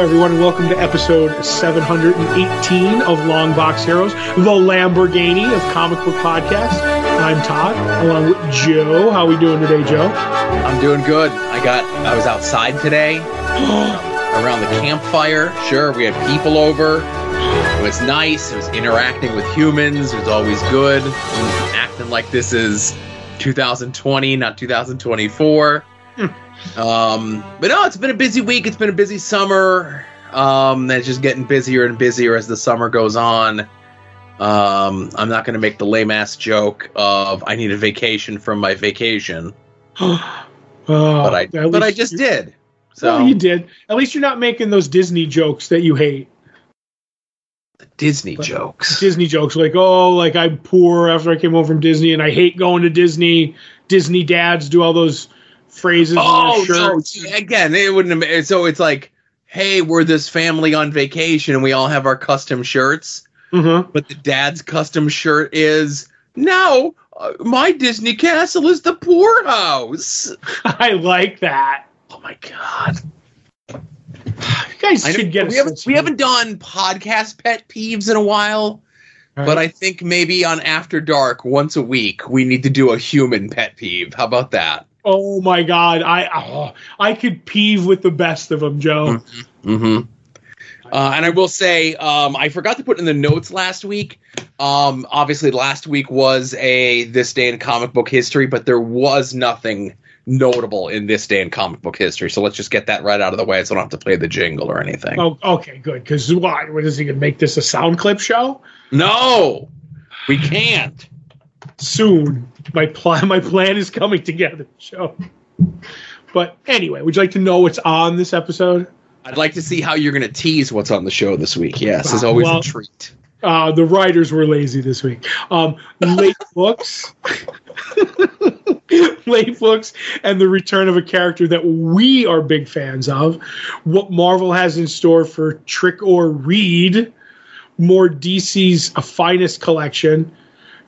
everyone, and welcome to episode 718 of Longbox Heroes, the Lamborghini of comic book podcasts. I'm Todd, along with Joe. How are we doing today, Joe? I'm doing good. I was outside today, around the campfire. Sure, we had people over. It was nice. It was interacting with humans. It was always good. Acting like this is 2020, not 2024. But no, it's been a busy week. It's been a busy summer. And it's just getting busier and busier as the summer goes on. I'm not going to make the lame-ass joke of I need a vacation from my vacation. But I just did. So well, you did. At least you're not making those Disney jokes that you hate. Disney jokes. Disney jokes like, oh, like I'm poor after I came home from Disney and I hate going to Disney. Disney dads do all those phrases on their shirts. No, again, it wouldn't have, so it's like, hey, we're this family on vacation and we all have our custom shirts. Mm-hmm. But the dad's custom shirt is, no, my Disney castle is the poorhouse. I like that. Oh my God. You guys should get we haven't done podcast pet peeves in a while, right. But I think maybe on After Dark once a week we need to do a human pet peeve. How about that? Oh my God, I could peeve with the best of them, Joe. Mm-hmm. Mm-hmm. And I will say, I forgot to put in the notes last week. Obviously, last week was This Day in Comic Book History, but there was nothing notable in This Day in Comic Book History. So let's just get that right out of the way so I don't have to play the jingle or anything. Oh, okay, good. Because what is he going to make this a sound clip show? No, we can't. Soon. My plan is coming together, Joe. But anyway, would you like to know what's on this episode? I'd like to see how you're going to tease what's on the show this week. Yes, it's always a treat. The writers were lazy this week. Late books. Late books and the return of a character that we are big fans of. What Marvel has in store for Trick or Read. More DC's finest collection.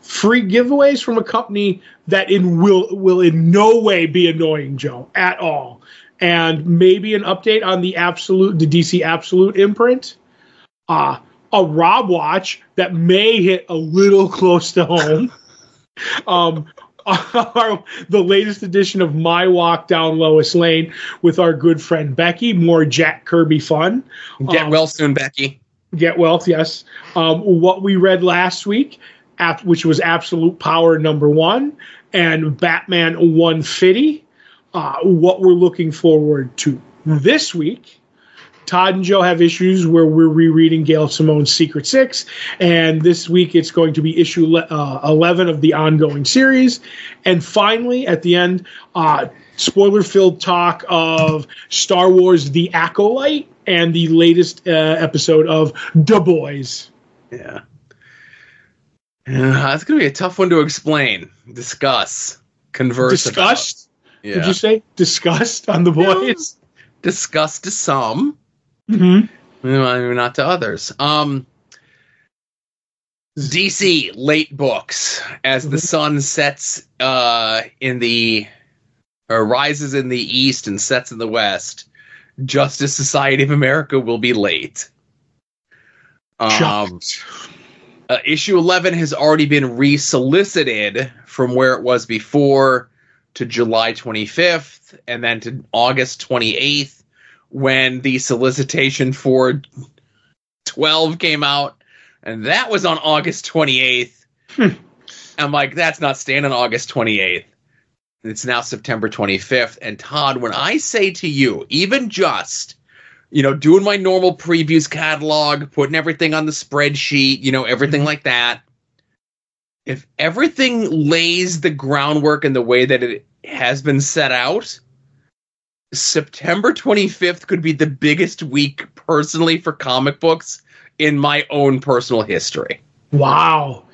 Free giveaways from a company that will in no way be annoying, Joe, at all. And maybe an update on the DC Absolute imprint. A Rob watch that may hit a little close to home. The latest edition of My Walk Down Lois Lane with our good friend Becky. More Jack Kirby fun. Get well soon, Becky. Get well, yes. What we read last week, which was Absolute Power #1 and Batman 150. What we're looking forward to this week. Todd and Joe have issues where we're rereading Gail Simone's Secret Six, and this week it's going to be issue 11 of the ongoing series. And finally, at the end, spoiler-filled talk of Star Wars: The Acolyte and the latest episode of The Boys. Yeah. That's going to be a tough one to explain, discuss, converse Discussed? About. Yeah. Did you say discussed on The Boys? Discussed to some. Mm-hmm. Maybe not to others. DC late books as the sun sets rises in the east and sets in the west. Justice Society of America will be late. Issue 11 has already been resolicited from where it was before to July 25th and then to August 28th when the solicitation for 12 came out. And that was on August 28th. I'm like, that's not staying on August 28th. It's now September 25th. And Todd, when I say to you, even just, doing my normal previews catalog, putting everything on the spreadsheet, everything like that. If everything lays the groundwork in the way that it has been set out, September 25th could be the biggest week personally for comic books in my own personal history. Wow.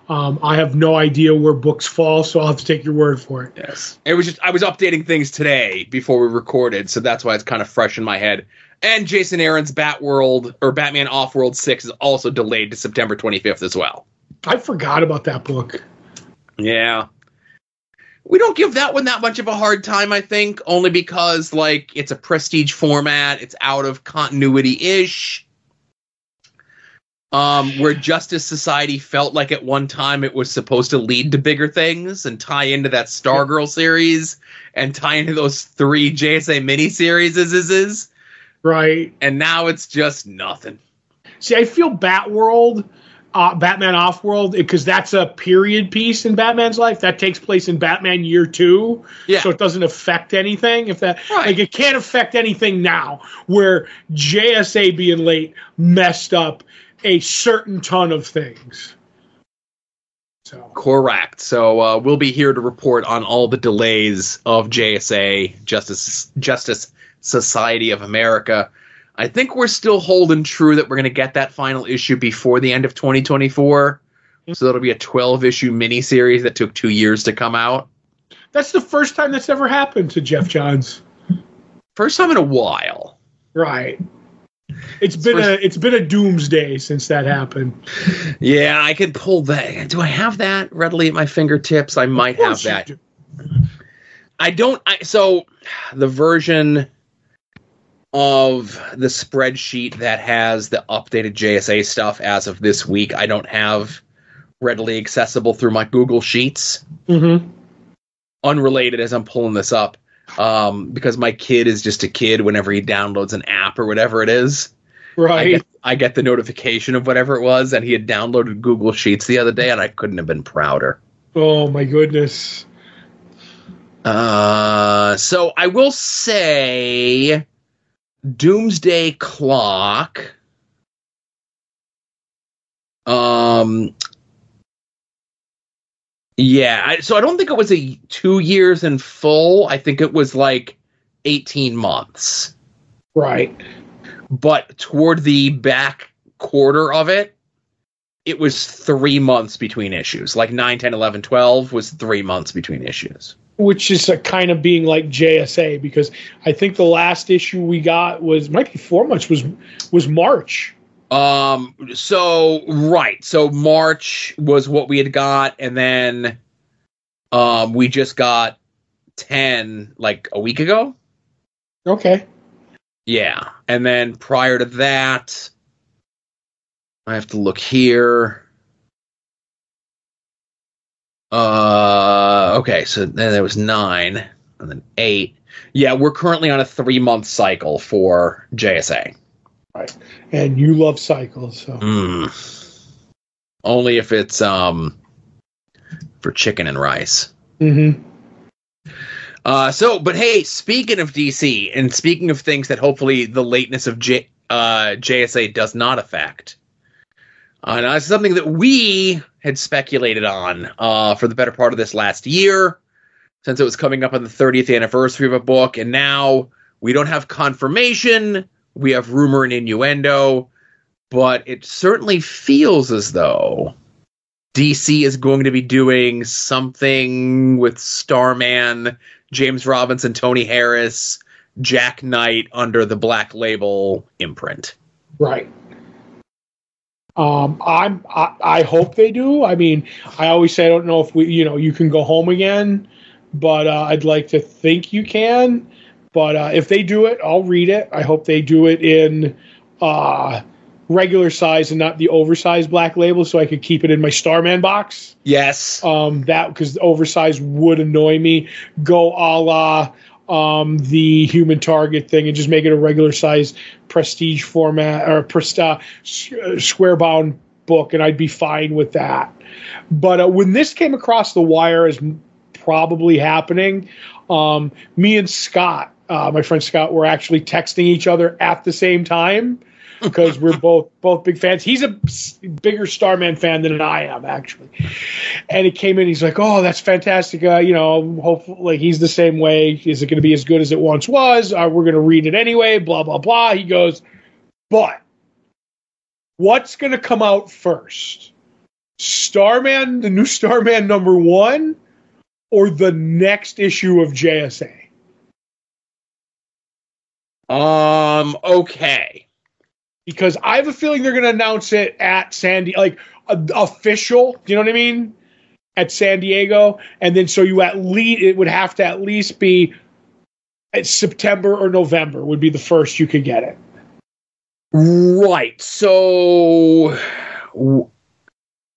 I have no idea where books fall, so I'll have to take your word for it. Yes. I was updating things today before we recorded, so that's why it's kind of fresh in my head. And Jason Aaron's Batman Off-World 6 is also delayed to September 25th as well. I forgot about that book. Yeah. We don't give that one that much of a hard time, I think, only because, like, it's a prestige format. It's out of continuity-ish. Where Justice Society felt like at one time it was supposed to lead to bigger things and tie into that Stargirl series and tie into those 3 JSA miniseries. Right. And now it's just nothing. See, I feel Batman Offworld, because that's a period piece in Batman's life that takes place in Batman Year 2. Yeah. So it doesn't affect anything. If that, right. Like, it can't affect anything now, where JSA being late messed up a certain ton of things. So correct. So we'll be here to report on all the delays of JSA, Justice Society of America. I think we're still holding true that we're going to get that final issue before the end of 2024. So it'll be a 12-issue miniseries that took 2 years to come out. That's the first time that's ever happened to Jeff Johns. First time in a while. Right. It's been a doomsday since that happened. Yeah, I could pull that. Do I have that readily at my fingertips? I might have that. I don't. So the version of the spreadsheet that has the updated JSA stuff as of this week, I don't have readily accessible through my Google Sheets. Mm-hmm. Unrelated as I'm pulling this up. Because my kid is just a kid whenever he downloads an app or whatever it is. Right. I get the notification of whatever it was, and he had downloaded Google Sheets the other day, and I couldn't have been prouder. Oh, my goodness. So I will say Doomsday Clock. Yeah, so I don't think it was 2 years in full. I think it was like 18 months. Right. But toward the back quarter of it, it was 3 months between issues. Like 9, 10, 11, 12 was 3 months between issues. Which is a kind of being like JSA, because I think the last issue we got might be 4 months, was March. So March was what we had got, and then we just got 10 like a week ago. Okay. Yeah. And then prior to that, I have to look here. Okay, so then there was 9 and then 8. Yeah, we're currently on a 3-month cycle for JSA. Right. And you love cycles, so. Only if it's for chicken and rice. Mm-hmm. But hey, speaking of DC, and speaking of things that hopefully the lateness of JSA does not affect, now it's something that we had speculated on for the better part of this last year, since it was coming up on the 30th anniversary of a book, and now we don't have confirmation. We have rumor and innuendo, but it certainly feels as though DC is going to be doing something with Starman, James Robinson, Tony Harris, Jack Knight under the Black Label imprint. Right. I hope they do. I mean, I always say I don't know if you can go home again, but I'd like to think you can. But if they do it, I'll read it. I hope they do it in regular size and not the oversized Black Label, so I could keep it in my Starman box. Yes. That, because the oversized would annoy me. Go a la the Human Target thing and just make it a regular size prestige format or square bound book, and I'd be fine with that. But when this came across the wire as probably happening, me and Scott, my friend Scott, were actually texting each other at the same time, because we're both big fans. He's a bigger Starman fan than I am, actually. And he came in, he's like, "Oh, that's fantastic. Hopefully he's the same way. Is it going to be as good as it once was? We're going to read it anyway, blah, blah, blah." He goes, "But what's going to come out first? Starman, the new Starman #1, or the next issue of JSA?" Okay. Because I have a feeling they're going to announce it at Sandy, like official. Do you know what I mean? at San Diego, and then so you at least it would have to at least be September or November would be the first you could get it. Right. So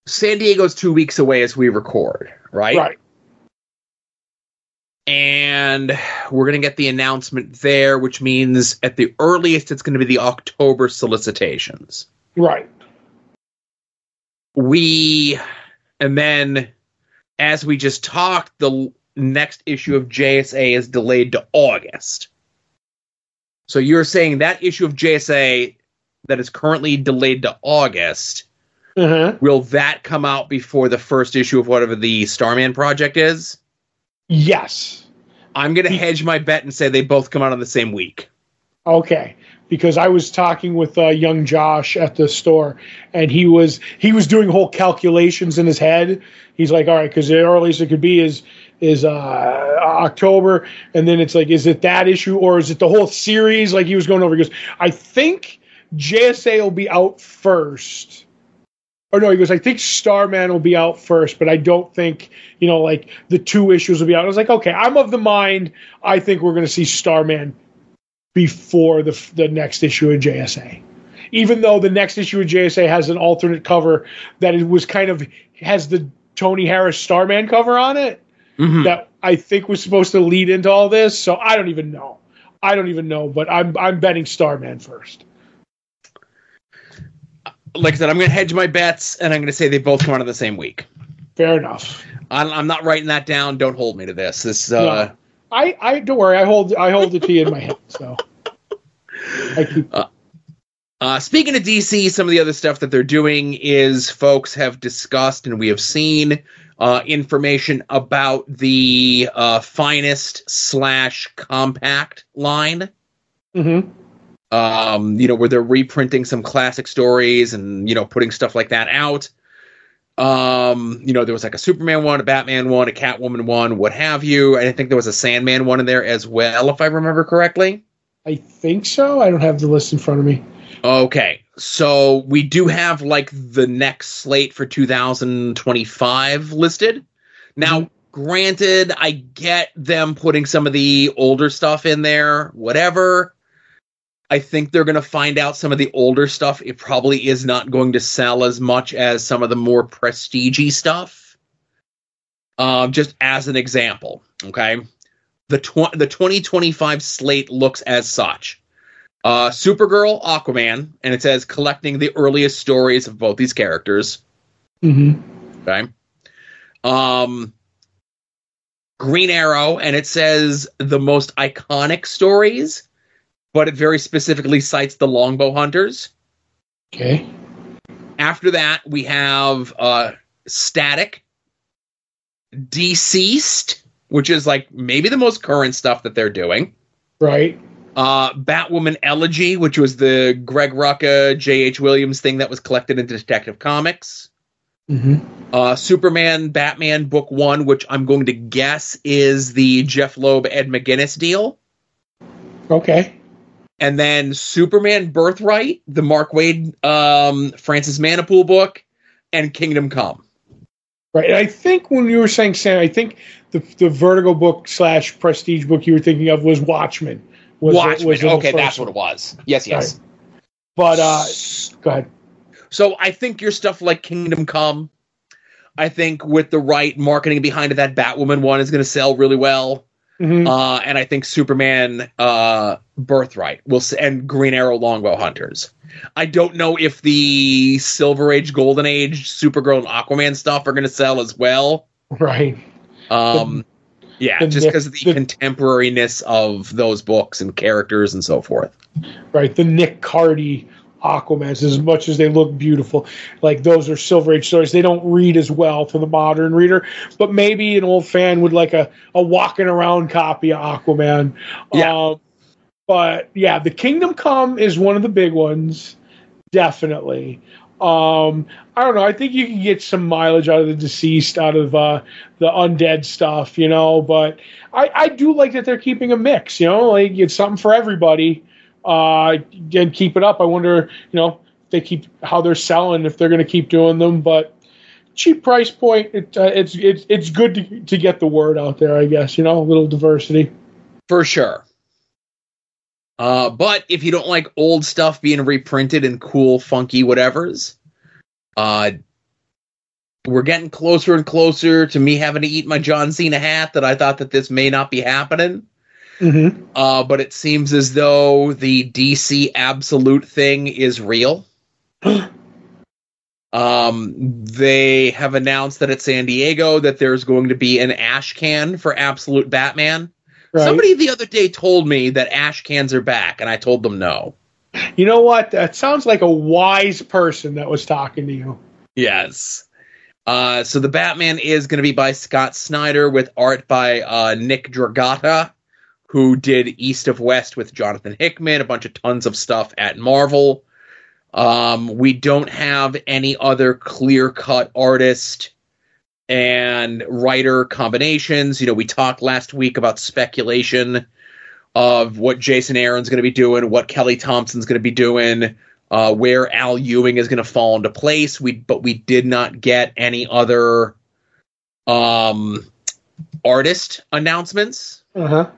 San Diego's 2 weeks away as we record, right? Right. And we're going to get the announcement there, which means at the earliest it's going to be the October solicitations. Right. And then, as we just talked, the next issue of JSA is delayed to August. So you're saying that issue of JSA that is currently delayed to August, will that come out before the first issue of whatever the Starman project is? Yes. I'm going to hedge my bet and say they both come out on the same week. Okay. Because I was talking with young Josh at the store, and he was doing whole calculations in his head. He's like, all right, because the earliest it could be is October, and then it's like, is it that issue or is it the whole series? Like he was going over. He goes, I think JSA will be out first. Or no, he goes, I think Starman will be out first, but I don't think, like the 2 issues will be out. I was like, okay, I'm of the mind, I think we're going to see Starman before the next issue of JSA. Even though the next issue of JSA has an alternate cover that it was has the Tony Harris Starman cover on it, that I think was supposed to lead into all this. So I don't even know. But I'm betting Starman first. Like I said, I'm going to hedge my bets, and I'm going to say they both come out on the same week. Fair enough. I'm not writing that down. Don't hold me to this. No. I don't worry. I hold it to you in my head. So I keep. Speaking of DC, some of the other stuff that they're doing is folks have discussed, and we have seen information about the Finest / Compact line. Mm-hmm. Where they're reprinting some classic stories and, putting stuff like that out. There was like a Superman one, a Batman one, a Catwoman one, what have you. And I think there was a Sandman one in there as well, if I remember correctly. I think so. I don't have the list in front of me. Okay. So we do have like the next slate for 2025 listed. Now, granted, I get them putting some of the older stuff in there, whatever. I think they're going to find out some of the older stuff. It probably is not going to sell as much as some of the more prestige-y stuff. Just as an example, okay? The 2025 slate looks as such. Supergirl, Aquaman, and it says collecting the earliest stories of both these characters. Okay. Green Arrow, and it says the most iconic stories, but it very specifically cites the Longbow Hunters. Okay. After that, we have Static, Deceased, which is like maybe the most current stuff that they're doing. Right. Batwoman Elegy, which was the Greg Rucka, J.H. Williams thing that was collected into Detective Comics. Superman, Batman Book 1, which I'm going to guess is the Jeff Loeb, Ed McGuinness deal. Okay. And then Superman Birthright, the Mark Waid, Francis Manipool book, and Kingdom Come. Right. And I think when you were saying Sam, I think the Vertigo book / prestige book you were thinking of was Watchmen. Okay, that's what it was. Yes. Right. But go ahead. So I think your stuff like Kingdom Come, I think with the right marketing behind it, that Batwoman one is going to sell really well. And I think Superman Birthright and Green Arrow Longbow Hunters. I don't know if the Silver Age, Golden Age, Supergirl and Aquaman stuff are going to sell as well. Right. Just because of the contemporariness of those books and characters and so forth. Right. The Nick Cardy Aquamans, as much as they look beautiful, like those are Silver Age stories. They don't read as well for the modern reader, but maybe an old fan would like a walking around copy of Aquaman. Yeah. But yeah, the Kingdom Come is one of the big ones, definitely. I don't know. I think you can get some mileage out of the Deceased, out of the undead stuff, But I do like that they're keeping a mix, like it's something for everybody. And keep it up. I wonder, if they keep how they're selling, if they're going to keep doing them. But cheap price point. It's good to get the word out there, I guess. A little diversity for sure. But if you don't like old stuff being reprinted in cool, funky whatevers, we're getting closer and closer to me having to eat my John Cena hat that I thought that this may not be happening. Mm-hmm. But it seems as though the DC Absolute thing is real. They have announced that at San Diego that there's going to be an ash can for Absolute Batman. Right. Somebody the other day told me that ash cans are back, and I told them no. You know what? That sounds like a wise person that was talking to you. Yes. So the Batman is going to be by Scott Snyder with art by Nick Dragotta, who did East of West with Jonathan Hickman, a bunch of tons of stuff at Marvel. We don't have any other clear-cut artist and writer combinations. We talked last week about speculation of what Jason Aaron's going to be doing, what Kelly Thompson's going to be doing, where Al Ewing is going to fall into place. But we did not get any other artist announcements. Uh-huh.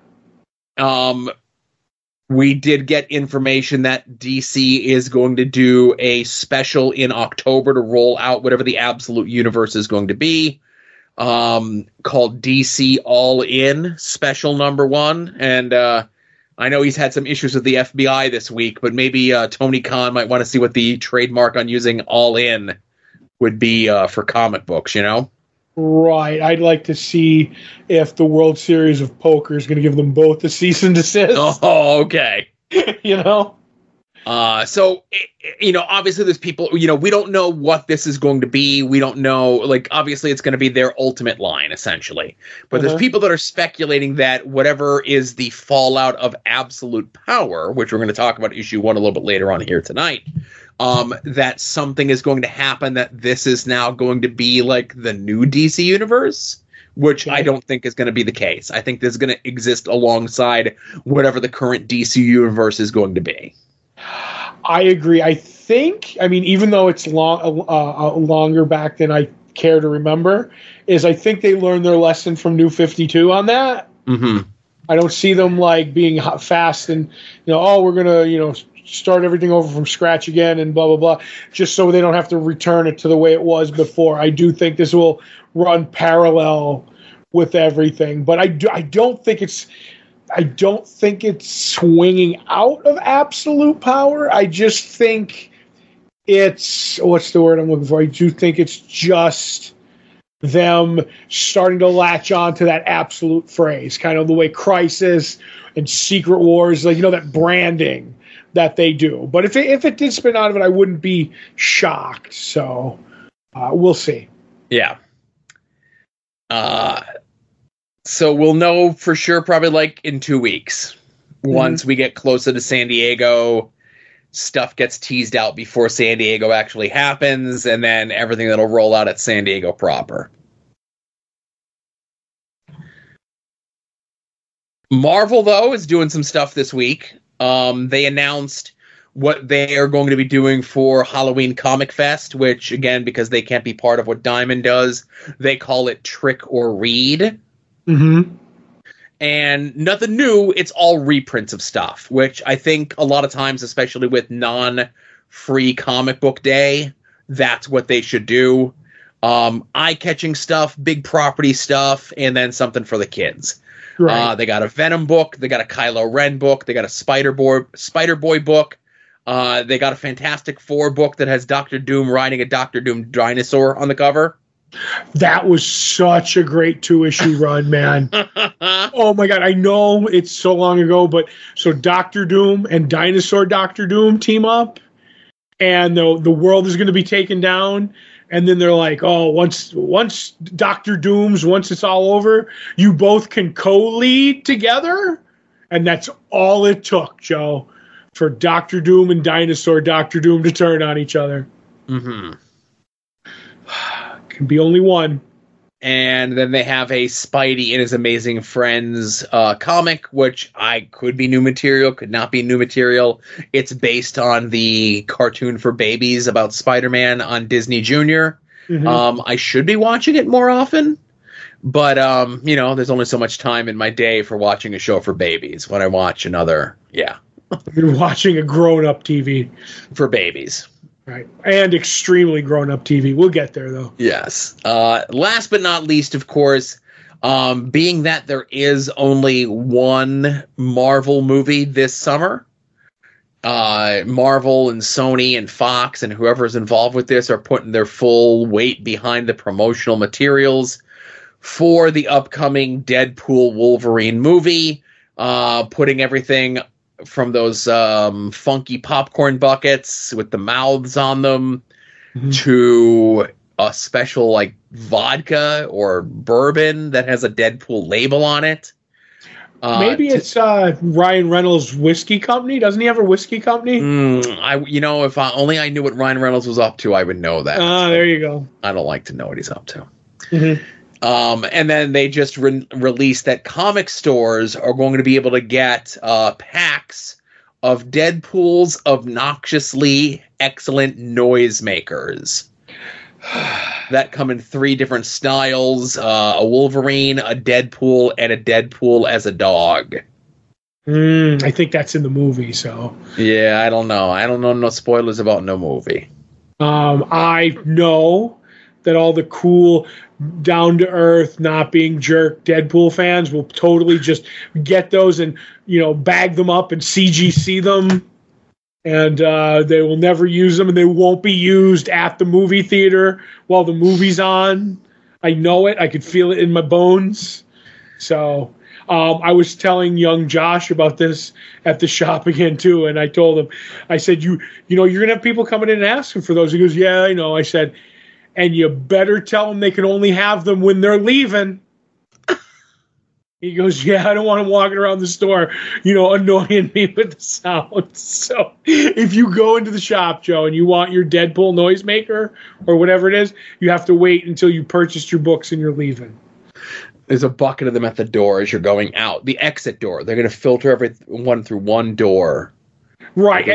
We did get information that DC is going to do a special in October to roll out whatever the Absolute Universe is going to be, called DC All In Special Number 1. And I know he's had some issues with the FBI this week, but maybe Tony Khan might want to see what the trademark on using All In would be for comic books, Right. I'd like to see if the World Series of Poker is going to give them both a cease and desist. Oh, okay. So, obviously there's people, we don't know what this is going to be. We don't know, obviously it's going to be their ultimate line, essentially. But there's people that are speculating that whatever is the fallout of Absolute Power, which we're going to talk about issue 1 a little bit later on here tonight, that something is going to happen, that this is now going to be the new DC universe, which I don't think is going to be the case. I think this is going to exist alongside whatever the current DC universe is going to be. I agree. I think, even though it's longer back than I care to remember, I think they learned their lesson from New 52 on that. Mm-hmm. I don't see them being fast and, we're going to, start everything over from scratch again and blah, blah, blah, just so they don't have to return it to the way it was before. I do think this will run parallel with everything, but I don't think it's swinging out of Absolute Power. I just think it's, what's the word I'm looking for? I do think it's just them starting to latch on to that absolute phrase, kind of the way Crisis and Secret Wars, that branding that they do. But if it did spin out of it, I wouldn't be shocked. So we'll see. Yeah. So we'll know for sure probably in 2 weeks. Once we get closer to San Diego, stuff gets teased out before San Diego actually happens, and then everything that'll roll out at San Diego proper. Marvel, though, is doing some stuff this week. They announced what they are going to be doing for Halloween Comic Fest, which, again, because they can't be part of what Diamond does, they call it Trick or Read. Mm-hmm. And nothing new, it's all reprints of stuff, which I think a lot of times, especially with non-free comic book day, that's what they should do. Eye-catching stuff, big property stuff, and then something for the kids. Right. They got a Venom book, they got a Kylo Ren book, they got a Spider-Boy book, they got a Fantastic Four book that has Doctor Doom riding a Doctor Doom dinosaur on the cover. That was such a great 2-issue run, man. Oh my God, I know it's so long ago, but so Doctor Doom and Dinosaur Doctor Doom team up, and the world is going to be taken down. And then they're like, oh, once Doctor Doom's, once it's all over, you both can co-lead together. And that's all it took, Joe, for Doctor Doom and Dinosaur Doctor Doom to turn on each other. Mm-hmm. Can be only one. And then they have a Spidey and His Amazing Friends comic, which could be new material, could not be new material. It's based on the cartoon for babies about Spider-Man on Disney Junior. I should be watching it more often, but there's only so much time in my day for watching a show for babies when I watch another. Yeah. You're watching a grown-up TV. For babies. Right. And extremely grown-up TV. We'll get there, though. Yes. Last but not least, of course, being that there is only one Marvel movie this summer, Marvel and Sony and Fox and whoever's involved with this are putting their full weight behind the promotional materials for the upcoming Deadpool Wolverine movie, putting everything from those funky popcorn buckets with the mouths on them to a special like vodka or bourbon that has a Deadpool label on it. Maybe it's Ryan Reynolds' whiskey company. Doesn't he have a whiskey company? If I knew what Ryan Reynolds was up to, I would know that. There you go. I don't like to know what he's up to. Mm-hmm. And then they just released that comic stores are going to be able to get packs of Deadpool's obnoxiously excellent noisemakers. That come in 3 different styles, a Wolverine, a Deadpool, and a Deadpool as a dog. I think that's in the movie, so. Yeah, I don't know. I don't know no spoilers about no movie. I know that all the cool, down-to-earth, not being jerk Deadpool fans will totally just get those and, bag them up and CGC them. And they will never use them, and they won't be used at the movie theater while the movie's on. I know it. I could feel it in my bones. So I was telling young Josh about this at the shop again, too, and I told him, I said, you're going to have people coming in and asking for those. He goes, yeah, I know. I said, and you better tell them they can only have them when they're leaving. He goes, yeah, I don't want him walking around the store, annoying me with the sound. So if you go into the shop, Joe, and you want your Deadpool noisemaker or whatever it is, you have to wait until you purchased your books and you're leaving. There's a bucket of them at the door as you're going out. The exit door. They're going to filter everyone through one door. Right.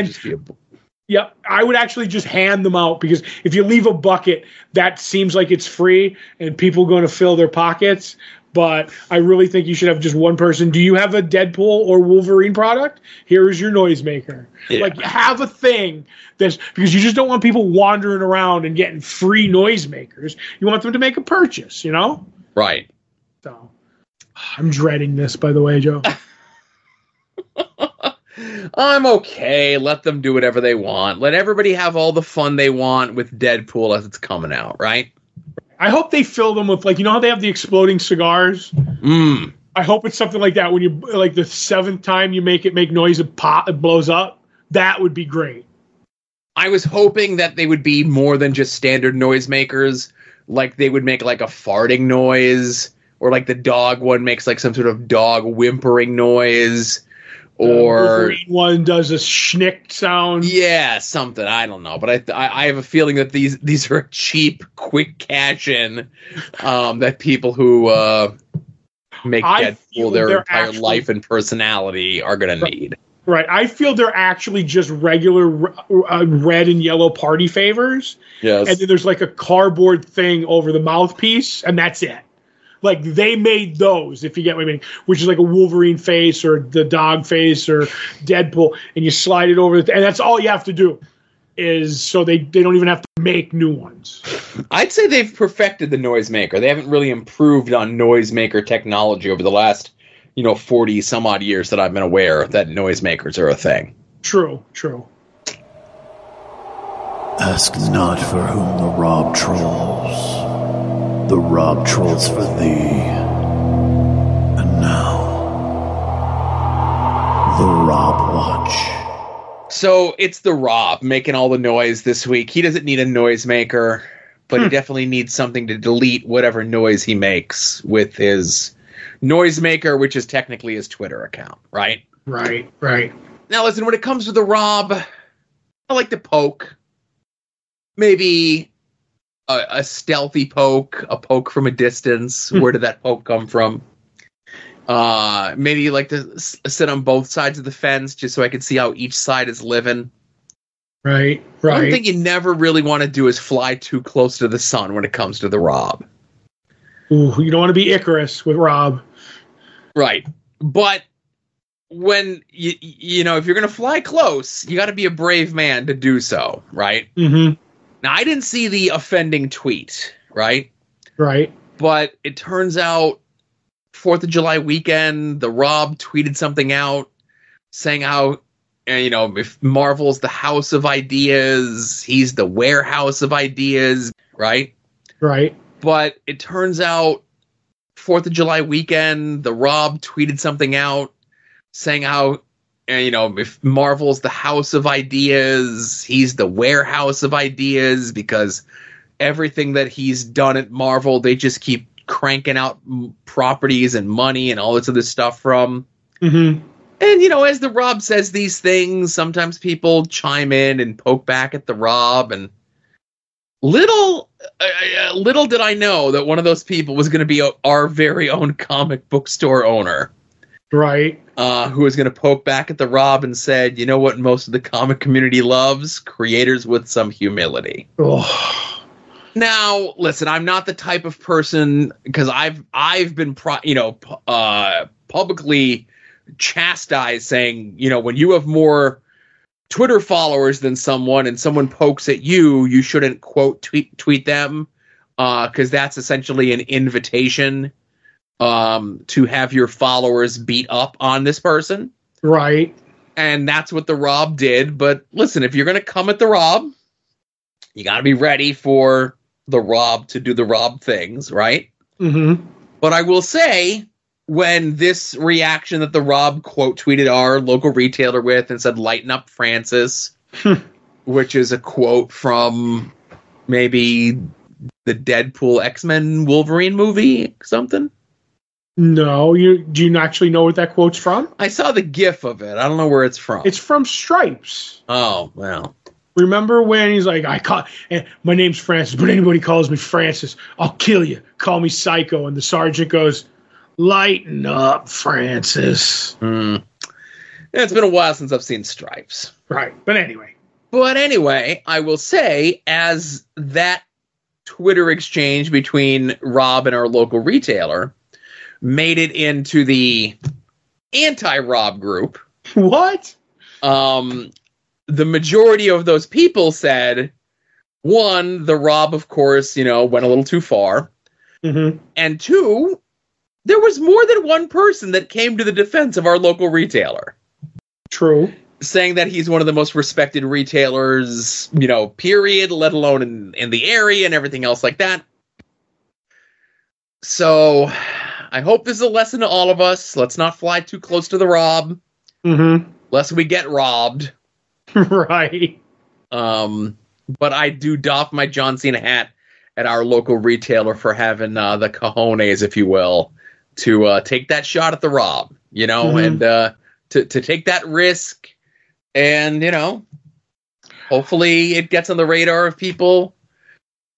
Yeah, I would actually just hand them out, because if you leave a bucket, that seems like it's free and people are going to fill their pockets. But I really think you should have just one person. Do you have a Deadpool or Wolverine product? Here is your noisemaker. Yeah. Like, have a thing because you just don't want people wandering around and getting free noisemakers. You want them to make a purchase, Right. So I'm dreading this, by the way, Joe. I'm okay. Let them do whatever they want. Let everybody have all the fun they want with Deadpool as it's coming out, right? I hope they fill them with, how they have the exploding cigars? I hope it's something like that. When you, the 7th time you make it make noise, it blows up. That would be great. I was hoping that they would be more than just standard noisemakers. Like, they would make, a farting noise. Or, the dog one makes, some sort of dog whimpering noise. Or Wolverine one does a schnick sound. Yeah, something. I don't know, but I have a feeling that these are cheap, quick cash in that people who make Deadpool their entire life and personality are going to need. Right. I feel they're actually just regular red and yellow party favors. Yes. And then there's a cardboard thing over the mouthpiece, and that's it. They made those, if you get what I mean, which is a Wolverine face or the dog face or Deadpool, and you slide it over, and that's all you have to do, is so they don't even have to make new ones. I'd say they've perfected the noisemaker. They haven't really improved on noisemaker technology over the last, 40 some odd years that I've been aware that noisemakers are a thing. True. Ask not for whom the rob trolls. The rob trolls for thee. And now, the Rob Watch. So it's the Rob making all the noise this week. He doesn't need a noisemaker, but he definitely needs something to delete whatever noise he makes with his noisemaker, which is technically his Twitter account, right? Right. Now listen, when it comes to the Rob, I like to poke. Maybe a stealthy poke, a poke from a distance. Where did that poke come from? Maybe you like to sit on both sides of the fence just so I can see how each side is living. Right. One thing you never really want to do is fly too close to the sun when it comes to the Rob. Ooh, you don't want to be Icarus with Rob. Right. But when, you know, if you're going to fly close, you got to be a brave man to do so, right? Mm-hmm. Now, I didn't see the offending tweet, right? Right. But it turns out 4th of July weekend, the Rob tweeted something out saying how, you know, if Marvel's the house of ideas, he's the warehouse of ideas, right? Right. But it turns out 4th of July weekend, the Rob tweeted something out saying how, you know, if Marvel's the house of ideas, he's the warehouse of ideas, because everything that he's done at Marvel, they just keep cranking out properties and money and all this other stuff from. Mm-hmm. And, you know, as the Rob says these things, sometimes people chime in and poke back at the Rob. And little did I know that one of those people was going to be our very own comic book store owner. Right. Who was going to poke back at the Rob and said, you know what most of the comic community loves? Creators with some humility. Oh. Now, listen, I'm not the type of person, because I've been publicly chastised, saying, you know, when you have more Twitter followers than someone and someone pokes at you, you shouldn't quote tweet them, because that's essentially an invitation to have your followers beat up on this person. Right. And that's what the Rob did. But listen, if you're going to come at the Rob, you got to be ready for the Rob to do the Rob things, right? Mm-hmm. But I will say, when this reaction that the Rob quote tweeted our local retailer with and said, "Lighten up, Francis," which is a quote from maybe the Deadpool X-Men Wolverine movie, something. No, do you actually know what that quote's from? I saw the GIF of it. I don't know where it's from. It's from Stripes. Oh, well. Remember when he's like, my name's Francis, but anybody calls me Francis, I'll kill you. Call me Psycho. And the sergeant goes, "Lighten up, Francis." Yeah, it's been a while since I've seen Stripes. Right. But anyway, I will say, as that Twitter exchange between Rob and our local retailer made it into the anti-Rob group. What? The majority of those people said, one, the Rob, of course, you know, went a little too far. Mm-hmm. And two, there was more than one person that came to the defense of our local retailer. True. Saying that he's one of the most respected retailers, you know, period, let alone in the area and everything else like that. So I hope this is a lesson to all of us. Let's not fly too close to the Rob. Mm-hmm. Lest we get robbed. Right. But I do doff my John Cena hat at our local retailer for having the cojones, if you will, to take that shot at the Rob, you know, mm-hmm. and to take that risk. And, you know, hopefully it gets on the radar of people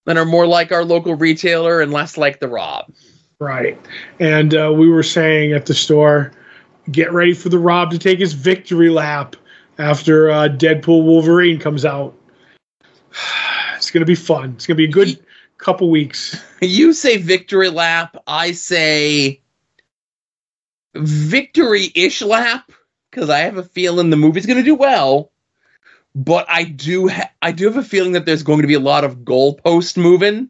that are more like our local retailer and less like the Rob. Right. And we were saying at the store, get ready for the Rob to take his victory lap after Deadpool Wolverine comes out. It's going to be fun. It's going to be a good couple weeks. You say victory lap. I say victory-ish lap, because I have a feeling the movie's going to do well. But I do have a feeling that there's going to be a lot of goalpost moving.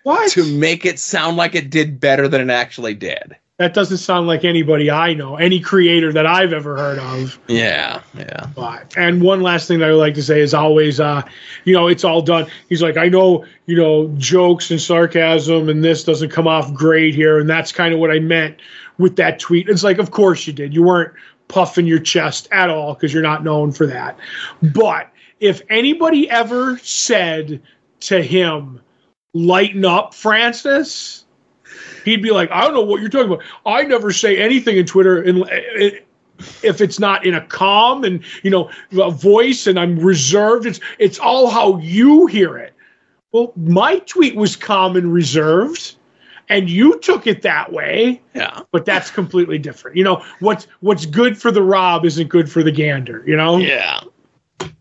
What? To make it sound like it did better than it actually did. That doesn't sound like anybody I know, any creator that I've ever heard of. Yeah. And one last thing that I would like to say is always, it's all done. He's like, I know, jokes and sarcasm and this doesn't come off great here. And that's kind of what I meant with that tweet. It's like, of course you did. You weren't puffing your chest at all because you're not known for that. But if anybody ever said to him, "Lighten up, Francis," he'd be like, "I don't know what you're talking about. I never say anything in Twitter if it's not in a calm and, a voice and I'm reserved. It's all how you hear it." Well, my tweet was calm and reserved, and you took it that way. Yeah. But that's completely different. What's good for the Rob isn't good for the gander, Yeah.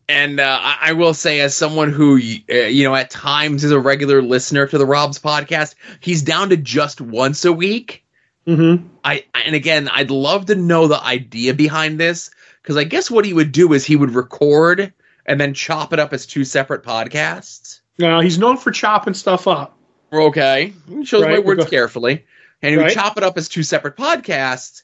And I will say, as someone who, at times is a regular listener to the Rob's podcast, he's down to just once a week. Mm-hmm. And again, I'd love to know the idea behind this, because I guess what he would do is he would record and then chop it up as two separate podcasts. No, he's known for chopping stuff up. Okay. He chose my words carefully. And he would chop it up as two separate podcasts.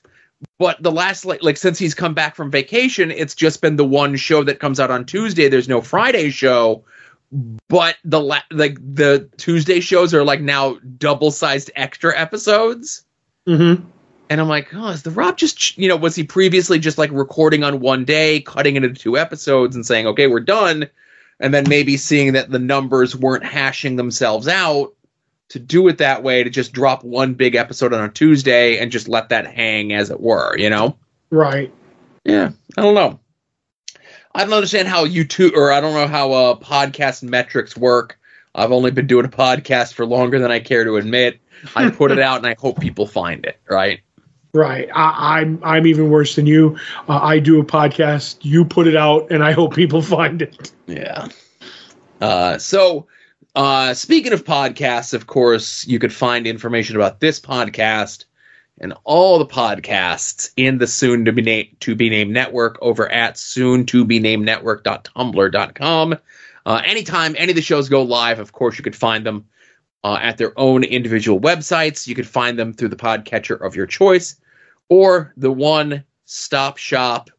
But the last, since he's come back from vacation, it's just been the one show that comes out on Tuesday. There's no Friday show. But the Tuesday shows are now double-sized extra episodes. Mm-hmm. And I'm like, oh, is the Rob just, was he previously just recording on one day, cutting it into two episodes and saying, okay, we're done. And then maybe seeing that the numbers weren't hashing themselves out to do it that way, to just drop one big episode on a Tuesday and just let that hang, as it were, Right. Yeah. I don't know. I don't understand how YouTube, or I don't know how podcast metrics work. I've only been doing a podcast for longer than I care to admit. I put it out and I hope people find it, right? Right. I'm even worse than you. I do a podcast, you put it out, and I hope people find it. Yeah. Speaking of podcasts, of course, you could find information about this podcast and all the podcasts in the soon-to-be-named network over at soon-to-be-named-network.tumblr.com. Anytime any of the shows go live, of course, you could find them at their own individual websites. You could find them through the podcatcher of your choice, or the one-stop shop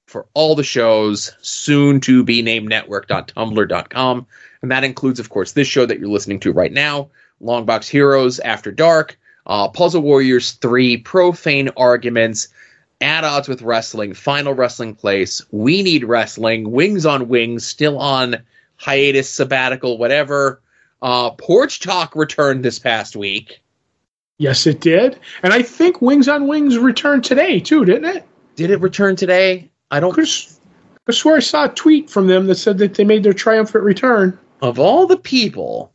for all the shows, soon-to-be-named-network.tumblr.com. And that includes, of course, this show that you're listening to right now, Longbox Heroes After Dark, Puzzle Warriors 3, Profane Arguments, At Odds with Wrestling, Final Wrestling Place, We Need Wrestling, Wings on Wings, still on hiatus, sabbatical, whatever. Porch Talk returned this past week. Yes, it did. And I think Wings on Wings returned today, too, didn't it? Did it return today? I swear I saw a tweet from them that said that they made their triumphant return. Of all the people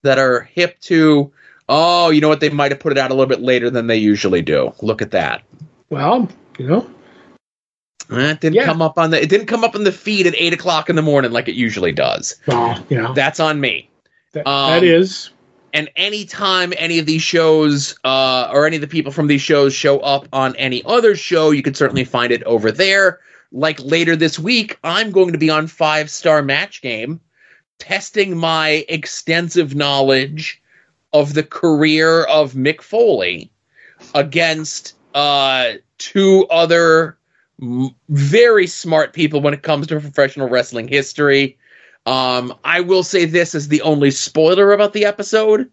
that are hip to, oh, you know what, they might have put it out a little bit later than they usually do. Look at that. Well, it didn't come up on the feed at 8 o'clock in the morning like it usually does. Well, that's on me. That is. And anytime any of these shows or any of the people from these shows show up on any other show, you can certainly find it over there. Like later this week, I'm going to be on 5-Star Match Game, testing my extensive knowledge of the career of Mick Foley against two other very smart people when it comes to professional wrestling history. I will say this as the only spoiler about the episode.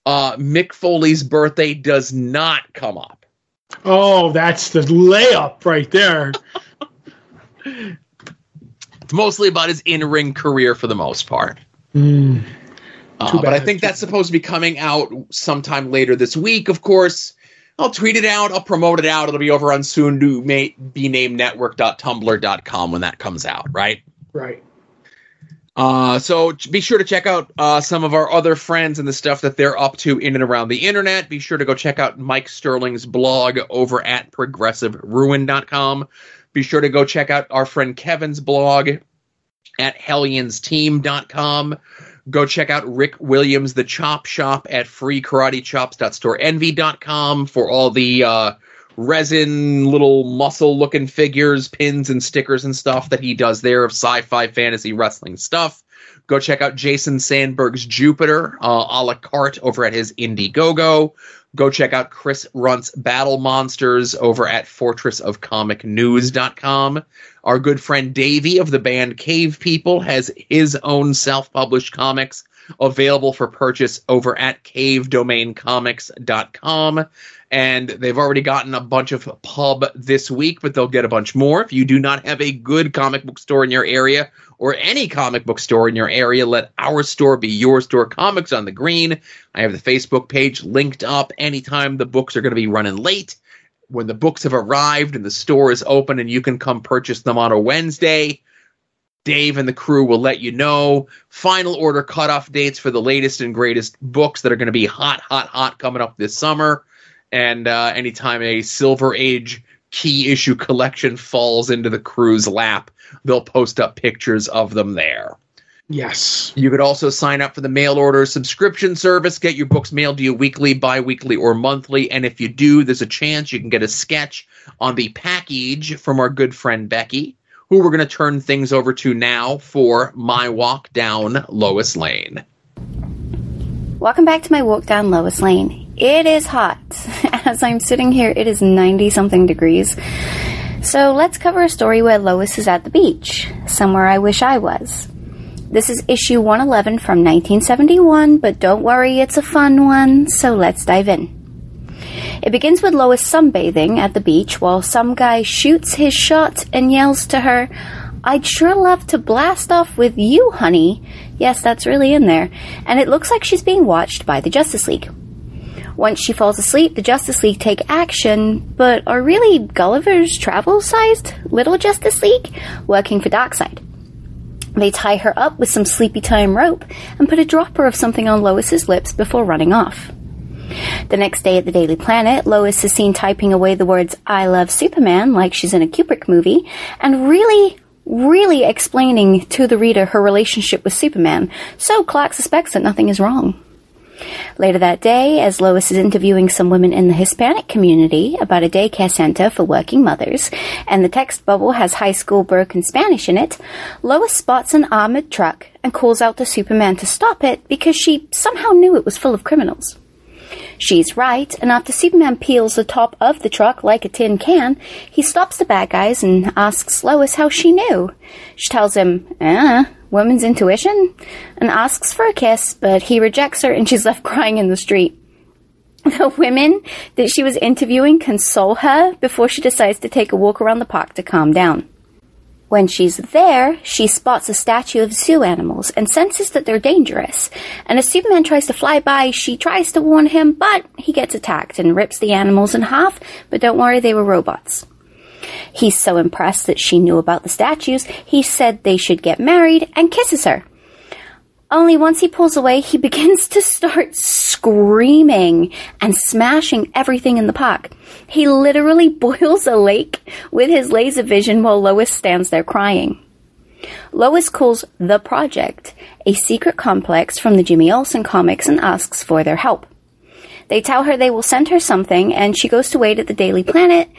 Mick Foley's birthday does not come up. Oh, that's the layup right there. It's mostly about his in-ring career for the most part. But I think that's supposed to be coming out sometime later this week, of course. I'll tweet it out. I'll promote it out. It'll be over on soon-to-be-named-network.tumblr.com when that comes out, right? Right. So be sure to check out some of our other friends and the stuff that they're up to in and around the internet. Be sure to go check out Mike Sterling's blog over at progressiveruin.com. Be sure to go check out our friend Kevin's blog at helliansteam.com. Go check out Rick Williams' The Chop Shop at freekaratechops.storeenvy.com for all the resin little muscle-looking figures, pins, and stickers and stuff that he does there of sci-fi fantasy wrestling stuff. Go check out Jason Sandberg's Jupiter a la carte over at his Indiegogo. Go check out Chris Runt's Battle Monsters over at fortressofcomicnews.com. Our good friend Davey of the band Cave People has his own self-published comics available for purchase over at cavedomaincomics.com. And they've already gotten a bunch of pub this week, but they'll get a bunch more. If you do not have a good comic book store in your area, or any comic book store in your area, let our store be your store. Comics on the Green. I have the Facebook page linked up anytime the books are going to be running late. When the books have arrived and the store is open and you can come purchase them on a Wednesday, Dave and the crew will let you know. Final order cutoff dates for the latest and greatest books that are going to be hot coming up this summer. And anytime a Silver Age key issue collection falls into the crew's lap, they'll post up pictures of them there. Yes. You could also sign up for the mail order subscription service, get your books mailed to you weekly, bi-weekly, or monthly. And if you do, there's a chance you can get a sketch on the package from our good friend Becky, who we're going to turn things over to now for my walk down Lois Lane. Welcome back to my walk down Lois Lane. It is hot. As I'm sitting here, it is 90-something degrees. So let's cover a story where Lois is at the beach, somewhere I wish I was. This is issue 111 from 1971, but don't worry, it's a fun one, so let's dive in. It begins with Lois sunbathing at the beach while some guy shoots his shot and yells to her, "I'd sure love to blast off with you, honey." Yes, that's really in there. And it looks like she's being watched by the Justice League. Once she falls asleep, the Justice League take action, but are really Gulliver's Travel-sized little Justice League working for Darkseid. They tie her up with some sleepy time rope and put a dropper of something on Lois's lips before running off. The next day at the Daily Planet, Lois is seen typing away the words "I love Superman" like she's in a Kubrick movie, and really explaining to the reader her relationship with Superman, so Clark suspects that nothing is wrong. Later that day, as Lois is interviewing some women in the Hispanic community about a daycare center for working mothers, and the text bubble has high school broken Spanish in it, Lois spots an armored truck and calls out to Superman to stop it because she somehow knew it was full of criminals. She's right, and after Superman peels the top of the truck like a tin can, he stops the bad guys and asks Lois how she knew. She tells him, woman's intuition, and asks for a kiss, but he rejects her and she's left crying in the street. The women that she was interviewing console her before she decides to take a walk around the park to calm down. When she's there, she spots a statue of zoo animals and senses that they're dangerous. And as Superman tries to fly by, she tries to warn him, but he gets attacked and rips the animals in half, but don't worry, they were robots. He's so impressed that she knew about the statues, he said they should get married and kisses her. Only once he pulls away, he begins to start screaming and smashing everything in the park. He literally boils a lake with his laser vision while Lois stands there crying. Lois calls The Project, a secret complex from the Jimmy Olsen comics, and asks for their help. They tell her they will send her something, and she goes to wait at the Daily Planet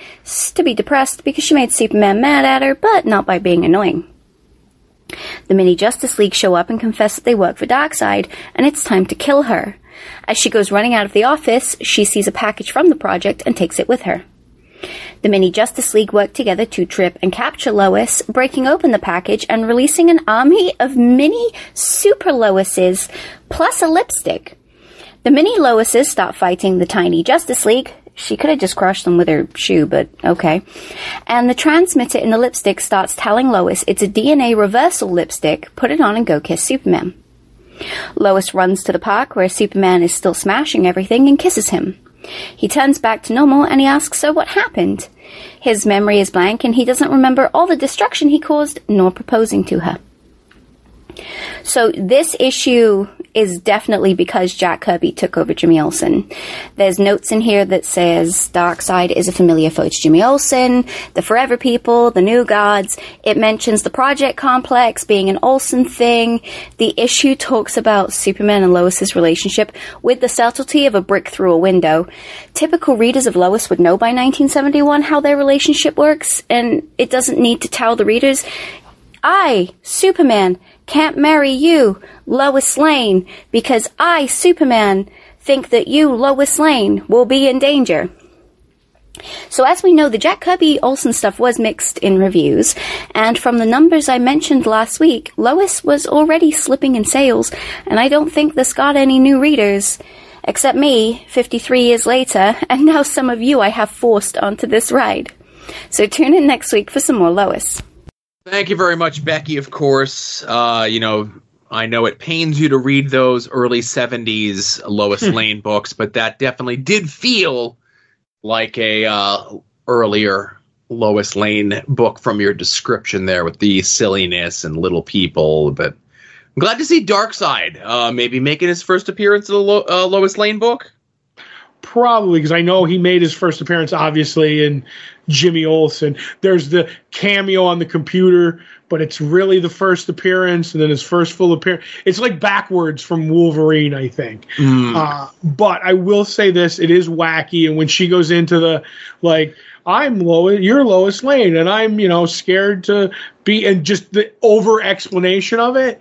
to be depressed because she made Superman mad at her, but not by being annoying. The mini Justice League show up and confess that they work for Darkseid, and it's time to kill her. As she goes running out of the office, she sees a package from the project and takes it with her. The mini Justice League work together to trip and capture Lois, breaking open the package and releasing an army of mini Super Loises, plus a lipstick. The mini Loises start fighting the tiny Justice League. She could have just crushed them with her shoe, but okay. And the transmitter in the lipstick starts telling Lois it's a DNA reversal lipstick, put it on and go kiss Superman. Lois runs to the park where Superman is still smashing everything and kisses him. He turns back to normal and he asks her what happened. His memory is blank and he doesn't remember all the destruction he caused, nor proposing to her. So this issue is definitely because Jack Kirby took over Jimmy Olsen. There's notes in here that says Darkseid is a familiar foe to Jimmy Olsen, the Forever People, the New Gods. It mentions the Project Complex being an Olsen thing. The issue talks about Superman and Lois's relationship with the subtlety of a brick through a window. Typical readers of Lois would know by 1971 how their relationship works, and it doesn't need to tell the readers, I, Superman, can't marry you, Lois Lane, because I, Superman, think that you, Lois Lane, will be in danger. So as we know, the Jack Kirby Olsen stuff was mixed in reviews, and from the numbers I mentioned last week, Lois was already slipping in sales, and I don't think this got any new readers, except me, 53 years later, and now some of you I have forced onto this ride. So tune in next week for some more Lois. Thank you very much, Becky, of course. I know it pains you to read those early 70s Lois Lane books, but that definitely did feel like a earlier Lois Lane book from your description there with the silliness and little people. But I'm glad to see Darkseid maybe making his first appearance in the Lois Lane book. Probably, because I know he made his first appearance, obviously, in Jimmy Olsen. There's the cameo on the computer, but it's really the first appearance, and then his first full appearance. It's like backwards from Wolverine, I think. But I will say this, it is wacky, and when she goes into the, like, you're Lois Lane, and I'm, scared to be, and just the over explanation of it.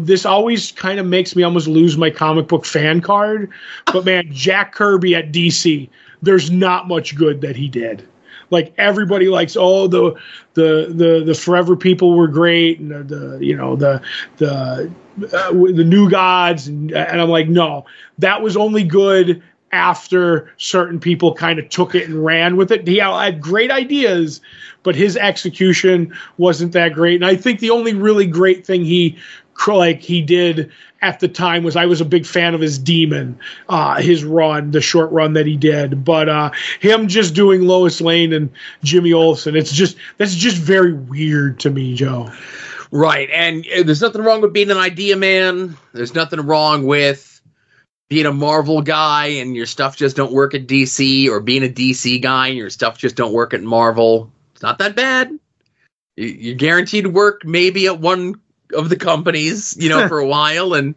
This always kind of makes me almost lose my comic book fan card. But man, Jack Kirby at DC, there's not much good that he did. Like, everybody likes, the Forever People were great, and the New Gods, and I'm like, no, that was only good after certain people kind of took it and ran with it. He had great ideas, but his execution wasn't that great. And I think the only really great thing he did at the time was, I was a big fan of his Demon, his run, the short run that he did. But him just doing Lois Lane and Jimmy Olsen, that's just very weird to me, Joe. Right, and there's nothing wrong with being an idea man. There's nothing wrong with being a Marvel guy and your stuff just don't work at DC, or being a DC guy and your stuff just don't work at Marvel. It's not that bad. You're guaranteed work maybe at one of the companies, for a while, and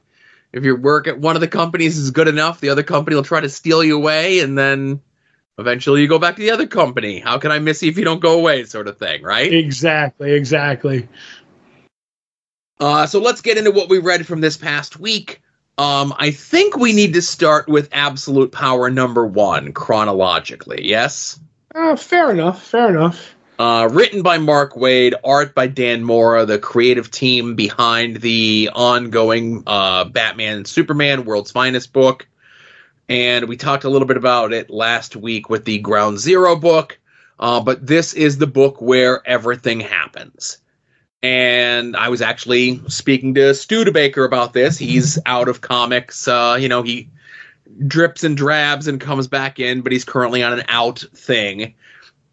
if your work at one of the companies is good enough, the other company will try to steal you away, and then eventually you go back to the other company. How can I miss you if you don't go away, sort of thing, right? Exactly. So let's get into what we read from this past week. I think we need to start with Absolute Power #1 chronologically, yes? Fair enough. Written by Mark Waid, art by Dan Mora, the creative team behind the ongoing Batman and Superman World's Finest book. And we talked a little bit about it last week with the Ground Zero book, but this is the book where everything happens. And I was actually speaking to Studebaker about this. He's out of comics. He drips and drabs and comes back in, but he's currently on an out thing.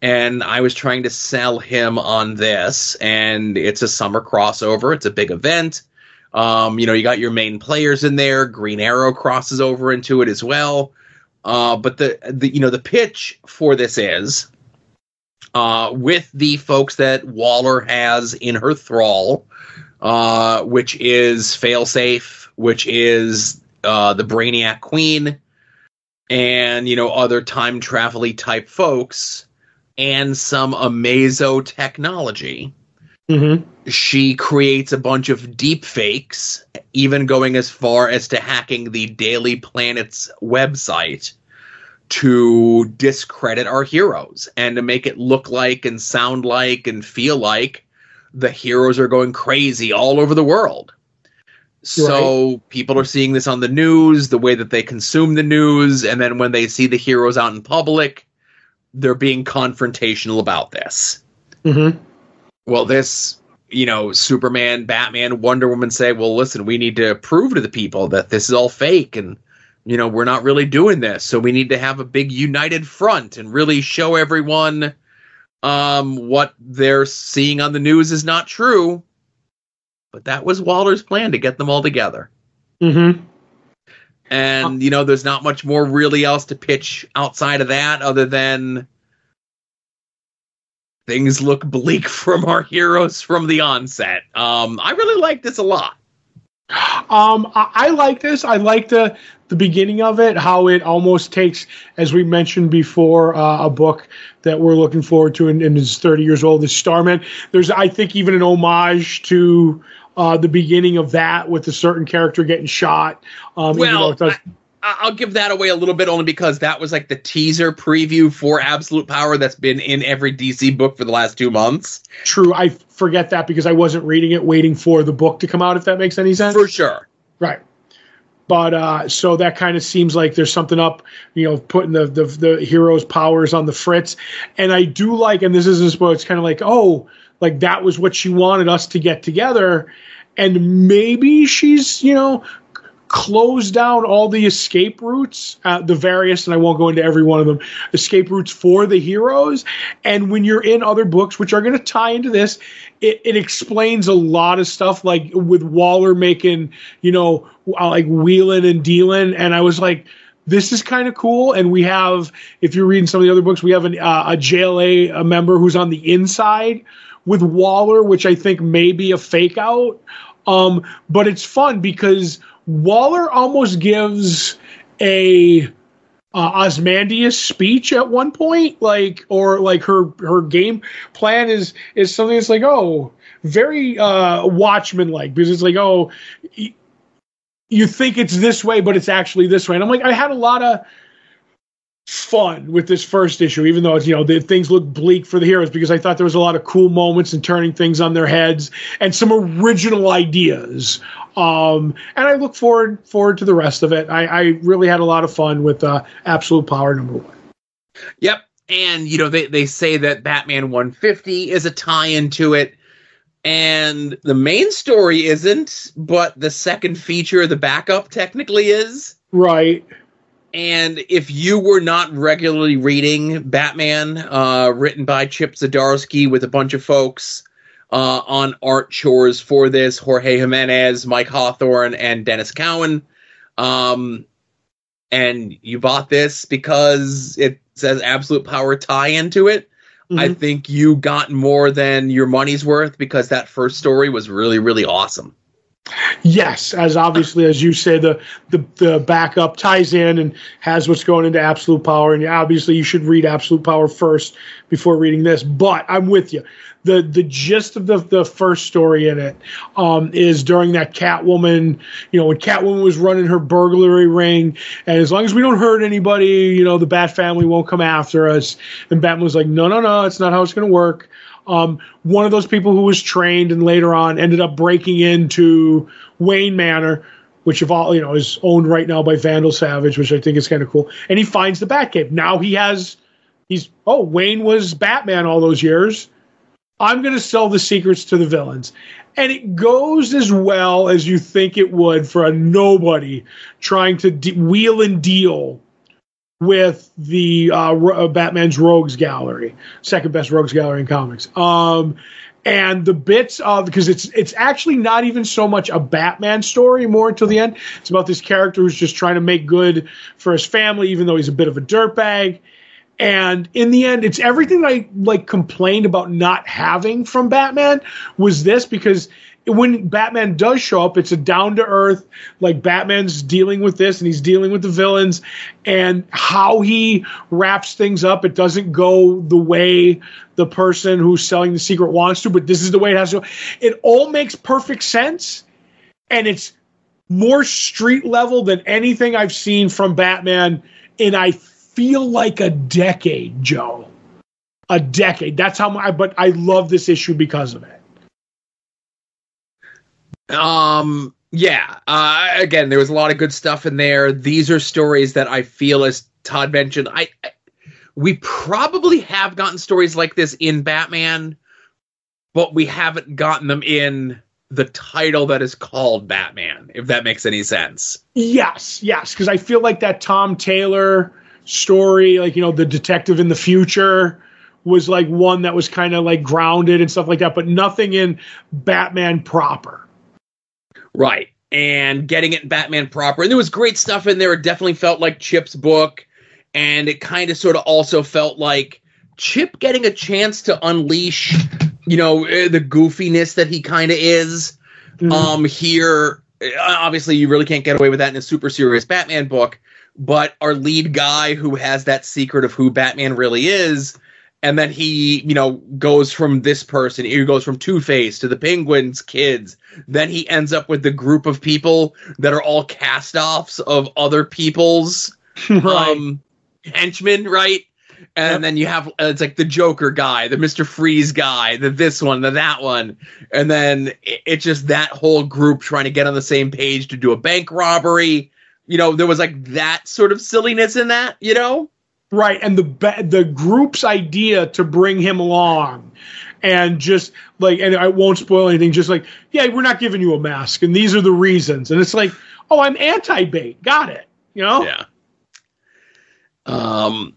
And I was trying to sell him on this, and it's a summer crossover. It's a big event. You got your main players in there. Green Arrow crosses over into it as well. But the pitch for this is, with the folks that Waller has in her thrall, which is Failsafe, which is the Brainiac Queen, and other time travel-y type folks, and some Amazo technology. She creates a bunch of deep fakes, even going as far as to hacking the Daily Planet's website to discredit our heroes and to make it look like and sound like and feel like the heroes are going crazy all over the world. So people are seeing this on the news, the way that they consume the news, and then when they see the heroes out in public, they're being confrontational about this. Well, this, Superman, Batman, Wonder Woman say, well, listen, we need to prove to the people that this is all fake, and we're not really doing this, so we need to have a big united front and really show everyone what they're seeing on the news is not true. But that was Waller's plan, to get them all together. And, there's not much more really else to pitch outside of that, other than things look bleak from our heroes from the onset. I really like this a lot. I like this. I like the beginning of it, how it almost takes, as we mentioned before, a book that we're looking forward to and is 30 years old, is Starman. There's, I think, even an homage to the beginning of that with a certain character getting shot. I'll give that away a little bit, only because that was like the teaser preview for Absolute Power that's been in every DC book for the last 2 months. True. I forget that because I wasn't reading it, waiting for the book to come out, if that makes any sense. For sure. Right. But so that kind of seems like there's something up, putting the hero's powers on the fritz. And I do like, and this isn't spoiled, it's kind of like, like that was what she wanted us to get together. And maybe she's, close down all the escape routes, the various, and I won't go into every one of them, escape routes for the heroes. And when you're in other books, which are going to tie into this, it explains a lot of stuff, like with Waller making, like wheeling and dealing. And I was like, this is kind of cool. And we have, if you're reading some of the other books, we have a JLA member who's on the inside with Waller, which I think may be a fake out. But it's fun because Waller almost gives a Ozymandias speech at one point, her game plan is something that's like, oh, very Watchmen like, because it's like, oh, you think it's this way, but it's actually this way. And I'm like, I had a lot of fun with this first issue, even though it's, the things look bleak for the heroes, because I thought there was a lot of cool moments and turning things on their heads and some original ideas. And I look forward to the rest of it. I really had a lot of fun with Absolute Power #1. Yep. And, they say that Batman 150 is a tie-in to it. And the main story isn't, but the second feature, the backup, technically is. Right. And if you were not regularly reading Batman, written by Chip Zdarsky with a bunch of folks on art chores for this, Jorge Jimenez, Mike Hawthorne, and Dennis Cowan, and you bought this because it says Absolute Power tie-in to it, I think you got more than your money's worth, because that first story was really, really awesome. Yes, as obviously, as you say, the backup ties in and has what's going into Absolute Power, and obviously you should read Absolute Power first before reading this. But I'm with you. The gist of the first story in it is during that Catwoman, when Catwoman was running her burglary ring, and as long as we don't hurt anybody, the Bat family won't come after us. And Batman was like, no, it's not how it's going to work. One of those people who was trained and later on ended up breaking into Wayne Manor, which is owned right now by Vandal Savage, which I think is kind of cool. And he finds the Batcave. Now Wayne was Batman all those years. I'm going to sell the secrets to the villains. And it goes as well as you think it would for a nobody trying to wheel and deal with the Batman's Rogues Gallery, second best Rogues Gallery in comics. And the bits of, because it's actually not even so much a Batman story more until the end. It's about this character who's just trying to make good for his family, even though he's a bit of a dirtbag. And in the end, it's everything I complained about not having from Batman was this, because when Batman does show up, it's a down-to-earth, Batman's dealing with this and he's dealing with the villains, and how he wraps things up. It doesn't go the way the person who's selling the secret wants to, but this is the way it has to go. It all makes perfect sense, and it's more street level than anything I've seen from Batman in, I feel like, a decade, Joe. A decade. That's how but I love this issue because of it. Again, there was a lot of good stuff in there. These are stories that I feel, as Todd mentioned, we probably have gotten stories like this in Batman, but we haven't gotten them in the title that is called Batman, if that makes any sense. Yes, because I feel like that Tom Taylor story, the detective in the future, was one that was kind of grounded and stuff like that, but nothing in Batman proper. Right. And getting it in Batman proper. And there was great stuff in there. It definitely felt like Chip's book. And it kind of sort of also felt like Chip getting a chance to unleash, the goofiness that he kind of is. Here, obviously, you really can't get away with that in a super serious Batman book. But our lead guy, who has that secret of who Batman really is, and then he, goes from this person, he goes from Two-Face to the Penguin's kids. Then he ends up with the group of people that are all cast-offs of other people's henchmen, right? And then you have, it's like the Joker guy, the Mr. Freeze guy, the this one, the that one. And then it's just that whole group trying to get on the same page to do a bank robbery. There was that sort of silliness in that, Right, and the group's idea to bring him along, and just and I won't spoil anything, just we're not giving you a mask, and these are the reasons, and it's I'm anti-bait, got it, Yeah. And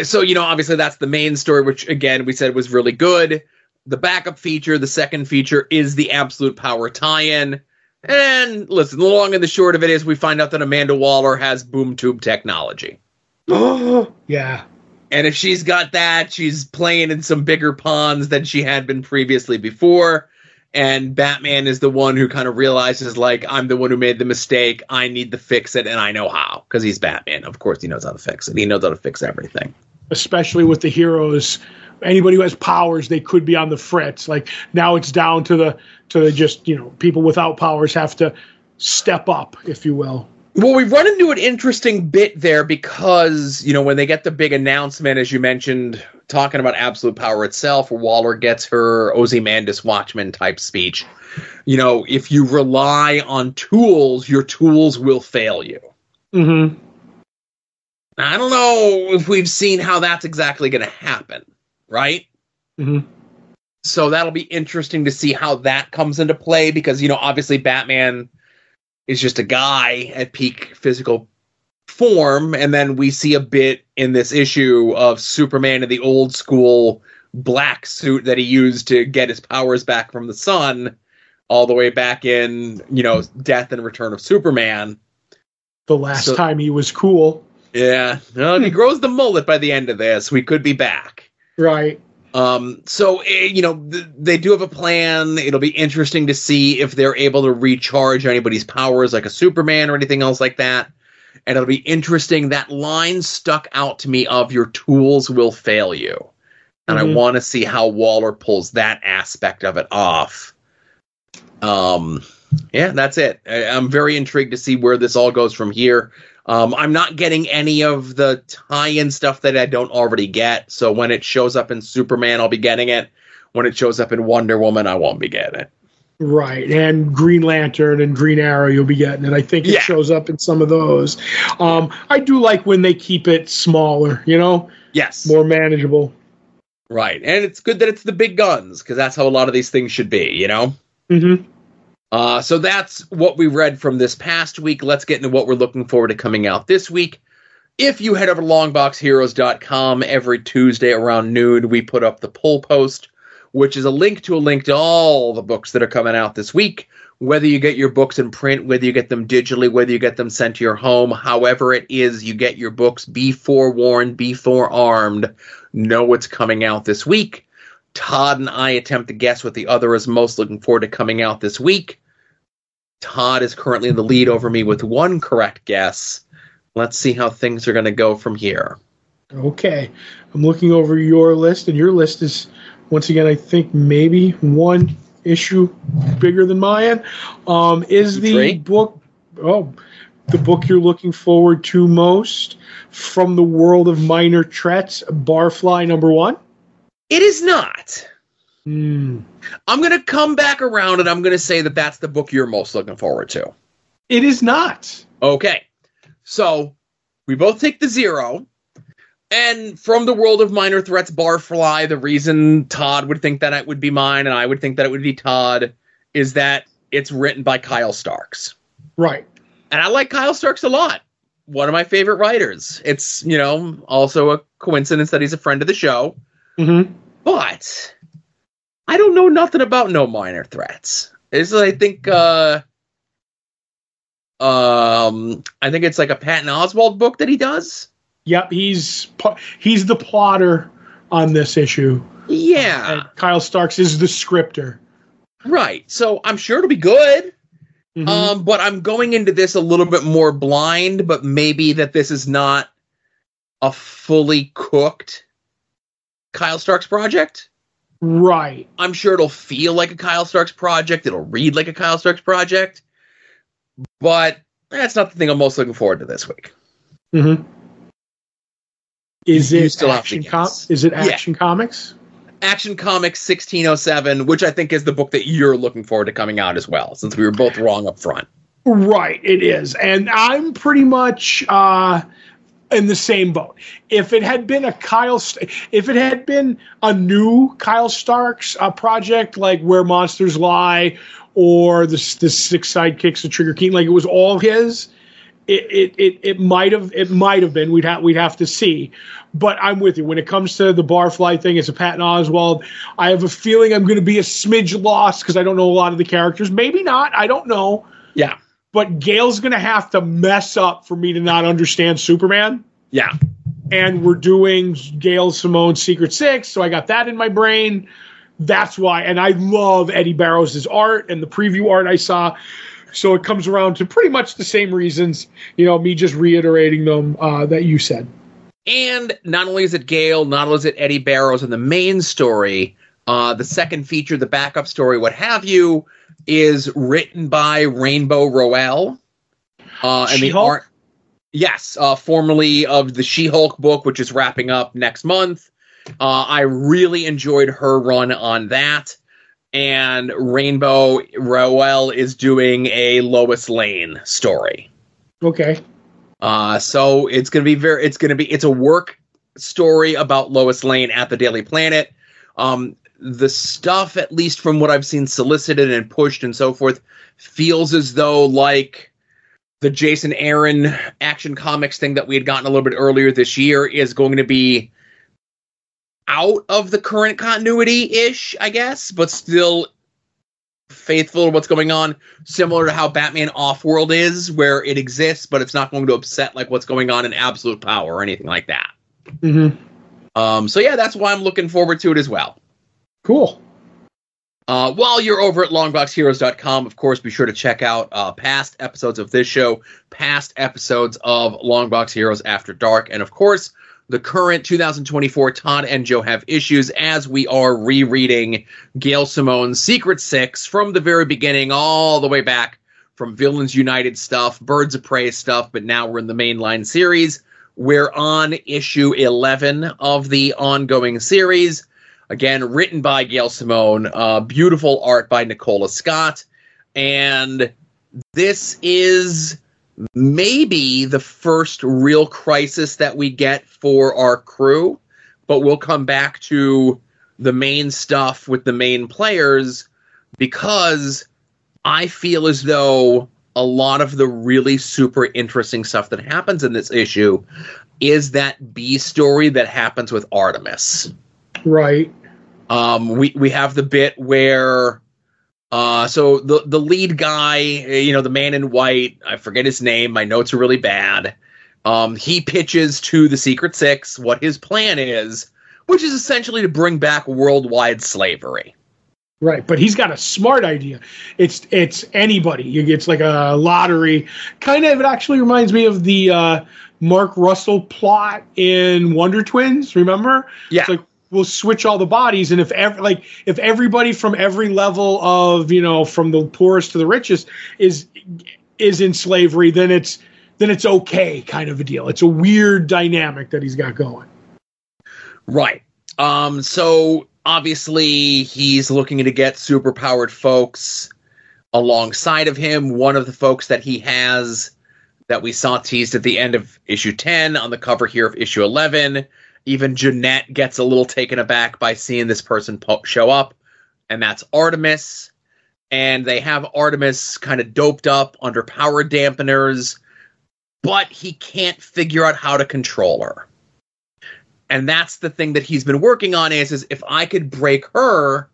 so obviously that's the main story, which again we said was really good. The backup feature, the second feature, is the Absolute Power tie-in. And listen, the long and the short of it is we find out that Amanda Waller has boom tube technology. Yeah. And if she's got that, she's playing in some bigger ponds than she had been previously before. And Batman is the one who kind of realizes, like, I'm the one who made the mistake. I need to fix it, and I know how. Because he's Batman. Of course he knows how to fix it. He knows how to fix everything. Especially with the heroes. Anybody who has powers, they could be on the fritz. Like, now it's down to the just, people without powers have to step up, if you will. Well, we run into an interesting bit there because, when they get the big announcement, as you mentioned, talking about absolute power itself, where Waller gets her Ozymandias Watchman type speech, if you rely on tools, your tools will fail you. Mm-hmm. Now, I don't know if we've seen how that's exactly going to happen, right? Mm-hmm. So that'll be interesting to see how that comes into play because, obviously Batman is just a guy at peak physical form, and then we see a bit in this issue of Superman in the old school black suit that he used to get his powers back from the sun, all the way back in, Death and Return of Superman. The last time he was cool. Yeah. Well, if he grows the mullet by the end of this, we could be back. Right. So, they do have a plan. It'll be interesting to see if they're able to recharge anybody's powers like a Superman or anything else like that. And it'll be interesting. That line stuck out to me of your tools will fail you. And I want to see how Waller pulls that aspect of it off. Yeah, that's it. I'm very intrigued to see where this all goes from here. I'm not getting any of the tie-in stuff that I don't already get. So when it shows up in Superman, I'll be getting it. When it shows up in Wonder Woman, I won't be getting it. Right. And Green Lantern and Green Arrow, you'll be getting it. I think it shows up in some of those. I do like when they keep it smaller, Yes. More manageable. Right. And it's good that it's the big guns, because that's how a lot of these things should be, Mm-hmm. So that's what we read from this past week. Let's get into what we're looking forward to coming out this week. If you head over to longboxheroes.com, every Tuesday around noon, we put up the poll post, which is a link to all the books that are coming out this week. Whether you get your books in print, whether you get them digitally, whether you get them sent to your home, however it is you get your books, be forewarned, be forearmed, know what's coming out this week. Todd and I attempt to guess what the other is most looking forward to coming out this week. Todd is currently in the lead over me with one correct guess. Let's see how things are going to go from here. Okay. I'm looking over your list, and your list is, once again, I think maybe one issue bigger than mine. Is the book, the book you're looking forward to most from the world of minor threats, Barfly #1? It is not. I'm going to come back around and I'm going to say that that's the book you're most looking forward to. It is not. Okay. So we both take the 0. And from the world of minor threats, Barfly, the reason Todd would think that it would be mine and I would think that it would be Todd is that it's written by Kyle Starks. Right. And I like Kyle Starks a lot. One of my favorite writers. It's, also a coincidence that he's a friend of the show. Mm-hmm. But I don't know nothing about No Minor Threats. I think it's like a Patton Oswalt book that he does. Yep, he's the plotter on this issue. Yeah. And Kyle Starks is the scripter. Right. So I'm sure it'll be good. Mm-hmm. But I'm going into this a little bit more blind, but maybe that this is not a fully cooked Kyle Starks project. Right. I'm sure it'll feel like a Kyle Starks project. It'll read like a Kyle Starks project. But that's not the thing I'm most looking forward to this week. Mm-hmm. Is it Action Comics? Action Comics 1607, which I think is the book that you're looking forward to coming out as well, since we were both wrong up front. Right, it is. And I'm pretty much in the same boat. If it had been a new Kyle Starks project, like Where Monsters Lie or the Six Sidekicks of Trigger King, like it was all his, It might have been. We'd have to see. But I'm with you. When it comes to the Barfly thing, it's a Patton Oswalt. I have a feeling I'm going to be a smidge lost because I don't know a lot of the characters. Maybe not. I don't know. Yeah. But Gail's going to have to mess up for me to not understand Superman. Yeah. And we're doing Gail Simone's Secret Six, so I got that in my brain. That's why. And I love Eddie Barrows' art and the preview art I saw. So it comes around to pretty much the same reasons, me just reiterating them that you said. And not only is it Gale, not only is it Eddie Barrows in the main story, the second feature, the backup story, what have you, is written by Rainbow Rowell. And the art, yes, formerly of the She-Hulk book, which is wrapping up next month. I really enjoyed her run on that. And Rainbow Rowell is doing a Lois Lane story. Okay. So it's it's a work story about Lois Lane at the Daily Planet. The stuff, at least from what I've seen solicited and pushed and so forth, feels as though like the Jason Aaron Action Comics thing that we had gotten a little bit earlier this year is going to be out of the current continuity-ish, I guess, but still faithful to what's going on, similar to how Batman Offworld is, where it exists, but it's not going to upset like what's going on in Absolute Power or anything like that. Mm-hmm. So yeah, that's why I'm looking forward to it as well. Cool. While you're over at longboxheroes.com, of course, be sure to check out past episodes of this show, past episodes of Longbox Heroes After Dark, and of course, the current 2024 Todd and Joe Have Issues as we are rereading Gail Simone's Secret Six from the very beginning all the way back from Villains United stuff, Birds of Prey stuff, but now we're in the mainline series. We're on issue 11 of the ongoing series. Again, written by Gail Simone, beautiful art by Nicola Scott, and this is maybe the first real crisis that we get for our crew, but we'll come back to the main stuff with the main players because I feel as though a lot of the really super interesting stuff that happens in this issue is that B story that happens with Artemis. Right. We have the bit where so the lead guy, the man in white, I forget his name, my notes are really bad. He pitches to the Secret Six what his plan is, which is essentially to bring back worldwide slavery. Right, but he's got a smart idea. It's anybody. It's like a lottery. Kind of, it actually reminds me of the Mark Russell plot in Wonder Twins, remember? Yeah. It's like, we'll switch all the bodies, and if everybody from every level of from the poorest to the richest is in slavery, then it's okay, kind of a deal. It's a weird dynamic that he's got going. Right. So obviously he's looking to get superpowered folks alongside of him. One of the folks that he has that we saw teased at the end of issue 10 on the cover here of issue 11. Even Jeanette gets a little taken aback by seeing this person show up, and that's Artemis. And they have Artemis kind of doped up under power dampeners, but he can't figure out how to control her. And that's the thing that he's been working on is if I could break her,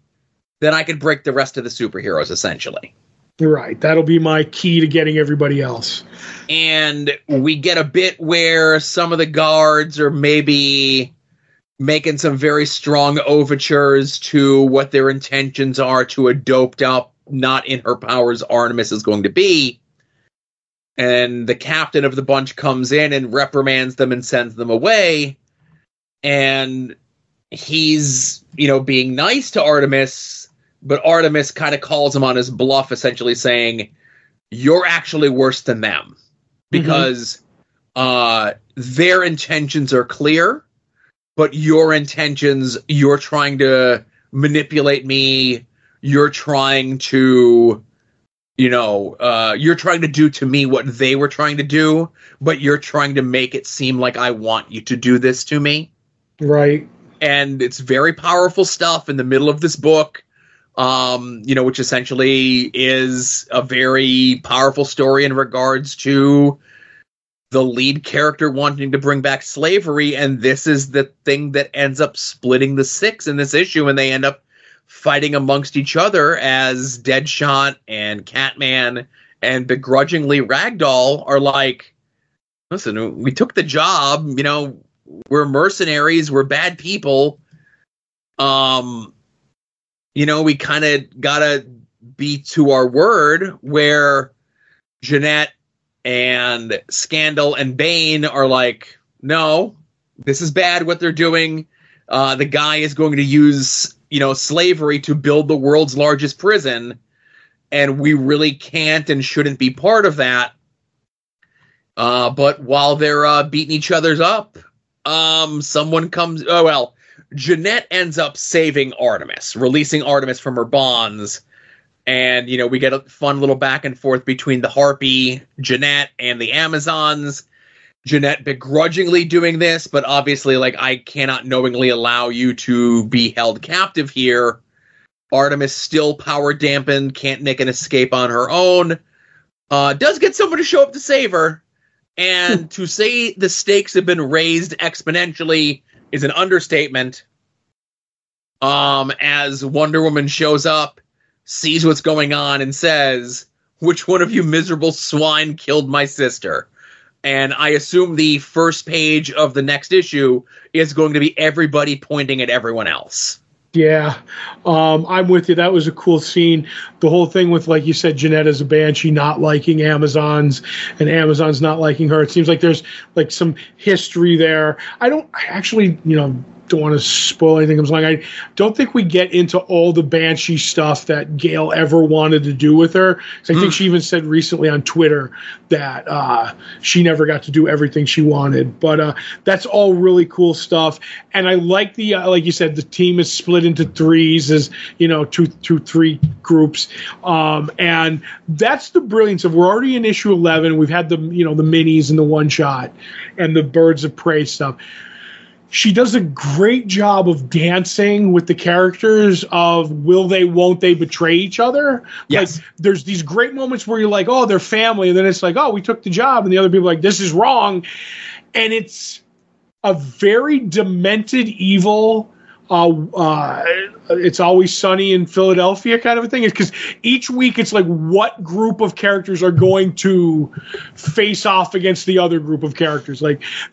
then I could break the rest of the superheroes, essentially. Right. That'll be my key to getting everybody else. And we get a bit where some of the guards are maybe making some very strong overtures to what their intentions are to a doped up, not in her powers Artemis is going to be. And the captain of the bunch comes in and reprimands them and sends them away. And he's, being nice to Artemis, but Artemis kind of calls him on his bluff, essentially saying, you're actually worse than them. Because their intentions are clear, but your intentions, you're trying to manipulate me, you're trying to, you're trying to do to me what they were trying to do, but you're trying to make it seem like I want you to do this to me. Right. And it's very powerful stuff in the middle of this book. Which essentially is a very powerful story in regards to the lead character wanting to bring back slavery, and this is the thing that ends up splitting the six in this issue, and they end up fighting amongst each other as Deadshot and Catman and begrudgingly Ragdoll are like, listen, we took the job, we're mercenaries, we're bad people. We kind of gotta be to our word, where Jeanette and Scandal and Bane are like, no, this is bad what they're doing. The guy is going to use, slavery to build the world's largest prison, and we really can't and shouldn't be part of that. But while they're beating each other's up, someone comes... Jeanette ends up saving Artemis, releasing Artemis from her bonds. And, we get a fun little back and forth between the Harpy, Jeanette, and the Amazons. Jeanette begrudgingly doing this, but obviously, I cannot knowingly allow you to be held captive here. Artemis still power dampened, can't make an escape on her own. Does get someone to show up to save her. And to say the stakes have been raised exponentially is an understatement. As Wonder Woman shows up, sees what's going on, and says, "Which one of you miserable swine killed my sister?" And I assume the first page of the next issue is going to be everybody pointing at everyone else. Yeah, I'm with you. That was a cool scene. The whole thing with, like you said, Jeanette as a Banshee not liking Amazons and Amazons not liking her. It seems like there's some history there. I actually, don't want to spoil anything. I don't think we get into all the Banshee stuff that Gail ever wanted to do with her. I think she even said recently on Twitter that she never got to do everything she wanted. But that's all really cool stuff. And I like the, like you said, the team is split into threes, as three groups. And that's the brilliance of, we're already in issue 11. We've had the minis and the one shot and the Birds of Prey stuff. She does a great job of dancing with the characters of will they, won't they betray each other? Yes. There's these great moments where you're like, oh, they're family. And then it's like, oh, we took the job. And the other people are like, this is wrong. And it's a very demented, evil, It's Always Sunny in Philadelphia kind of a thing. It's because each week it's like, what group of characters are going to face off against the other group of characters?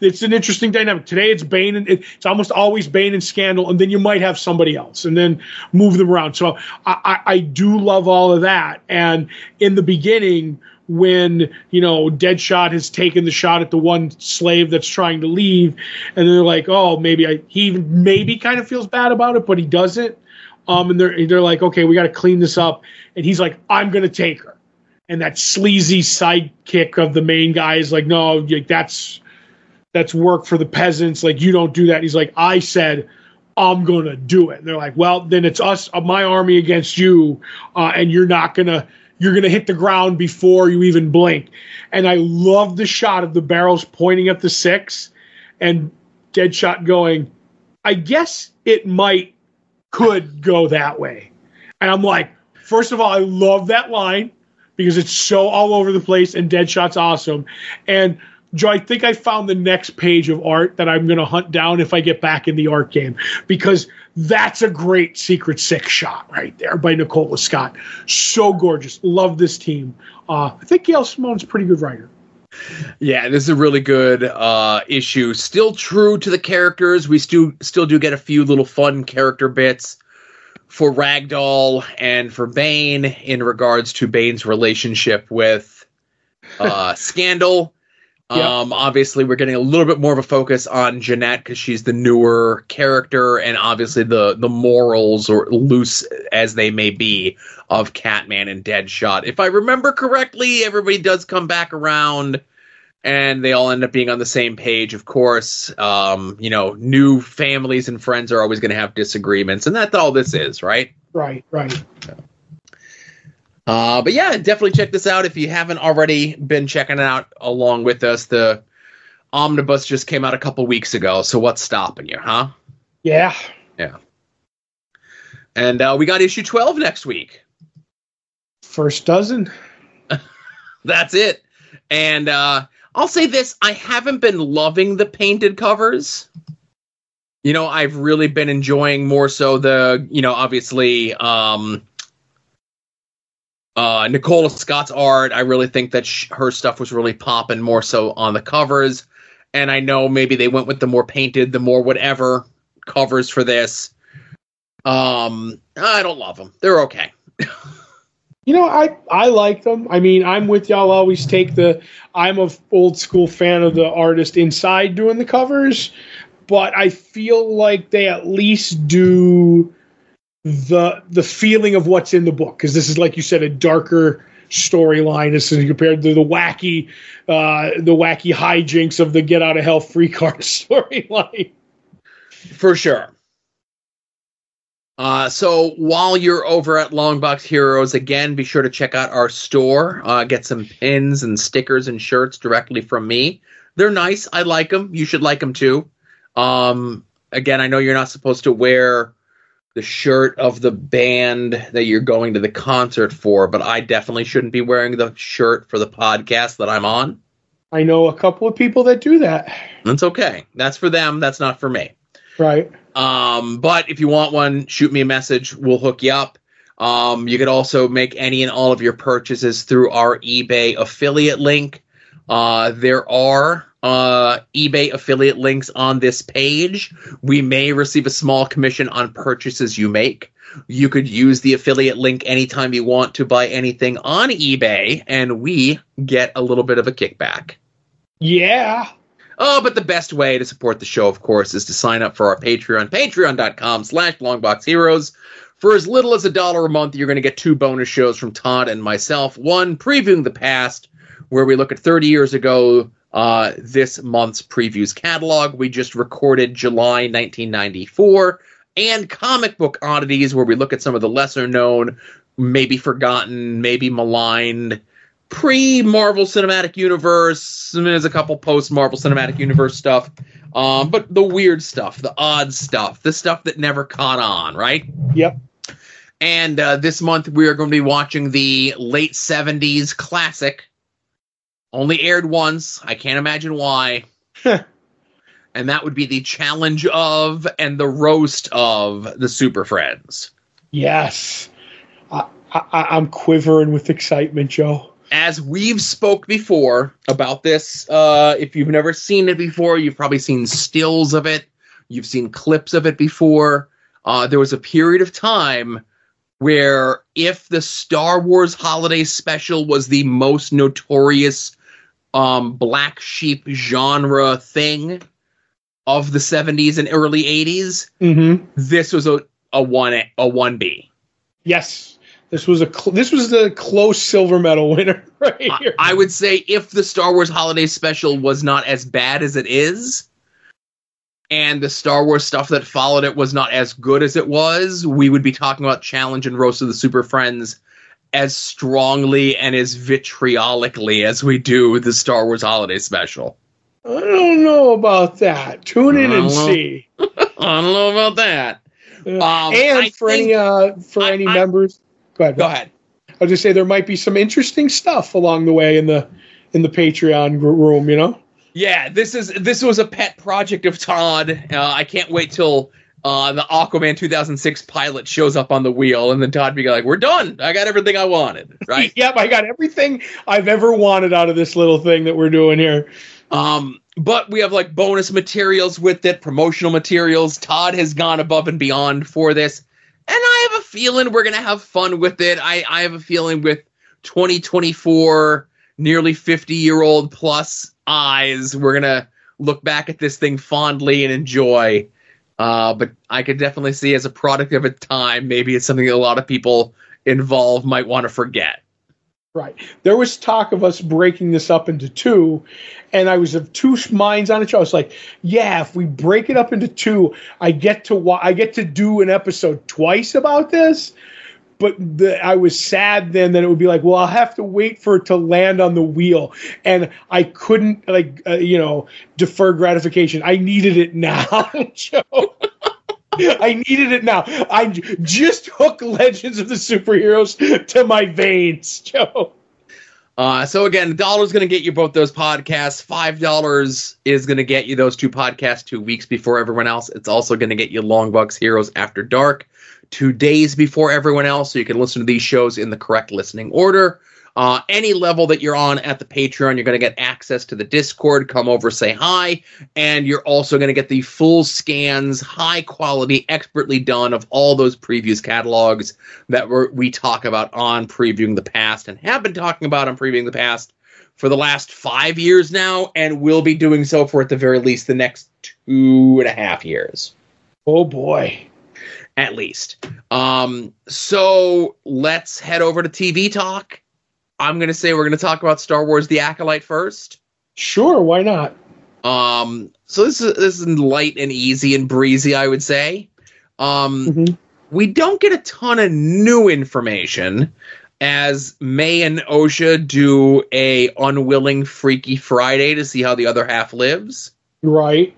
It's an interesting dynamic. Today it's Bane, and it's almost always Bane and Scandal, and then you might have somebody else, and then move them around. So I do love all of that. And in the beginning, when Deadshot has taken the shot at the one slave that's trying to leave, and they're like, oh, he even maybe kind of feels bad about it, but he doesn't. And they're like, okay, we got to clean this up. And he's like, I'm going to take her. And that sleazy sidekick of the main guy is like, no, that's work for the peasants. You don't do that. And he's like, I said, I'm going to do it. And they're like, well, then it's us, my army against you. And you're going to hit the ground before you even blink. And I love the shot of the barrels pointing at the six and Deadshot going, I guess it could go that way. And I'm like, first of all, I love that line because it's so all over the place, and Deadshot's awesome. And Joe, I think I found the next page of art that I'm going to hunt down if I get back in the art game, because that's a great Secret Six shot right there by Nicola Scott. So gorgeous. Love this team. I think Gail Simone's a pretty good writer. Yeah, this is a really good issue. Still true to the characters. We still do get a few little fun character bits for Ragdoll and for Bane in regards to Bane's relationship with Scandal. Yep. Obviously, we're getting a little bit more of a focus on Jeanette because she's the newer character, and obviously the morals, or loose as they may be, of Catman and Deadshot. If I remember correctly, everybody does come back around, and they all end up being on the same page, of course. New families and friends are always going to have disagreements, and that's all this is, right? Right. But yeah, definitely check this out if you haven't already been checking it out along with us. The omnibus just came out a couple weeks ago, so what's stopping you, huh? Yeah. And we got issue 12 next week. First dozen. That's it. And I'll say this, I haven't been loving the painted covers. You know, I've really been enjoying more so the, you know, obviously, Nicola Scott's art. I really think that her stuff was really popping more so on the covers. And I know maybe they went with the more painted, the more whatever covers for this. I don't love them. They're okay. You know, I like them. I mean, I'm with y'all. Always I'm a old school fan of the artist inside doing the covers, but I feel like they at least do the feeling of what's in the book, because this is, like you said, a darker storyline as compared to the wacky hijinks of the get out of hell free card storyline. For sure. So while you're over at Longbox Heroes, again, be sure to check out our store. Get some pins and stickers and shirts directly from me. They're nice. I like them. You should like them too. Again, I know you're not supposed to wear the shirt of the band that you're going to the concert for, but I definitely shouldn't be wearing the shirt for the podcast that I'm on. I know a couple of people that do that. That's okay. That's for them. That's not for me. Right. But if you want one, shoot me a message. We'll hook you up. You could also make any and all of your purchases through our eBay affiliate link. There are eBay affiliate links on this page. We may receive a small commission on purchases you make. You could use the affiliate link anytime you want to buy anything on eBay, and we get a little bit of a kickback. Yeah. Oh, but the best way to support the show, of course, is to sign up for our Patreon, patreon.com/longboxheroes. For as little as $1 a month, you're going to get 2 bonus shows from Todd and myself. One, previewing the past, where we look at 30 years ago, this month's previews catalog. We just recorded July 1994. And Comic Book Oddities, where we look at some of the lesser-known, maybe forgotten, maybe maligned, pre-Marvel Cinematic Universe. There's a couple post-Marvel Cinematic Universe stuff. But the weird stuff, the odd stuff, the stuff that never caught on, right? Yep. And this month we are going to be watching the late 70s classic. Only aired once. I can't imagine why. And that would be the challenge of and the roast of the Super Friends. Yes. I'm quivering with excitement, Joe. As we've spoke before about this, if you've never seen it before, you've probably seen stills of it. You've seen clips of it before. There was a period of time where if the Star Wars Holiday Special was the most notorious black sheep genre thing of the 70s and early 80s, this was a 1B. Yes. This was the close silver medal winner right here. I would say if the Star Wars Holiday Special was not as bad as it is, and the Star Wars stuff that followed it was not as good as it was, we would be talking about Challenge and Roast of the Super Friends as strongly and as vitriolically as we do the Star Wars Holiday Special. I don't know about that. Tune in and see. I don't know about that. And for any members, go ahead. I'll just say there might be some interesting stuff along the way in the Patreon room. You know. Yeah, this was a pet project of Todd. I can't wait till the Aquaman 2006 pilot shows up on the wheel, and then Todd be like, "We're done. I got everything I wanted." Right? Yep, I got everything I've ever wanted out of this little thing that we're doing here. But we have like bonus materials with it, promotional materials. Todd has gone above and beyond for this, and I have a feeling we're gonna have fun with it. I have a feeling with 2024, nearly 50-year-old plus eyes, we're gonna look back at this thing fondly and enjoy. But I could definitely see as a product of its time, maybe it's something that a lot of people involved might want to forget. Right. There was talk of us breaking this up into 2, and I was of 2 minds on it. I was like, yeah, if we break it up into 2, I get to do an episode twice about this. But I was sad then that it would be like, well, I'll have to wait for it to land on the wheel. And I couldn't, defer gratification. I needed it now, Joe. I needed it now. I just hook Legends of the Superheroes to my veins, Joe. So again, $1 is going to get you both those podcasts. $5 is going to get you those 2 podcasts 2 weeks before everyone else. It's also going to get you Longbox Heroes After Dark 2 days before everyone else, so you can listen to these shows in the correct listening order. Any level that you're on at the Patreon, you're going to get access to the Discord. Come over, say hi. And you're also going to get the full scans, high quality, expertly done of all those previous catalogs that we talk about on Previewing the Past and have been talking about on Previewing the Past for the last 5 years now, and will be doing so for at the very least the next 2.5 years. Oh boy. At least. So let's head over to TV talk. I'm going to say we're going to talk about Star Wars The Acolyte first. Sure, why not? So this is light and easy and breezy, I would say. We don't get a ton of new information as May and Osha do a unwilling Freaky Friday to see how the other half lives. Right.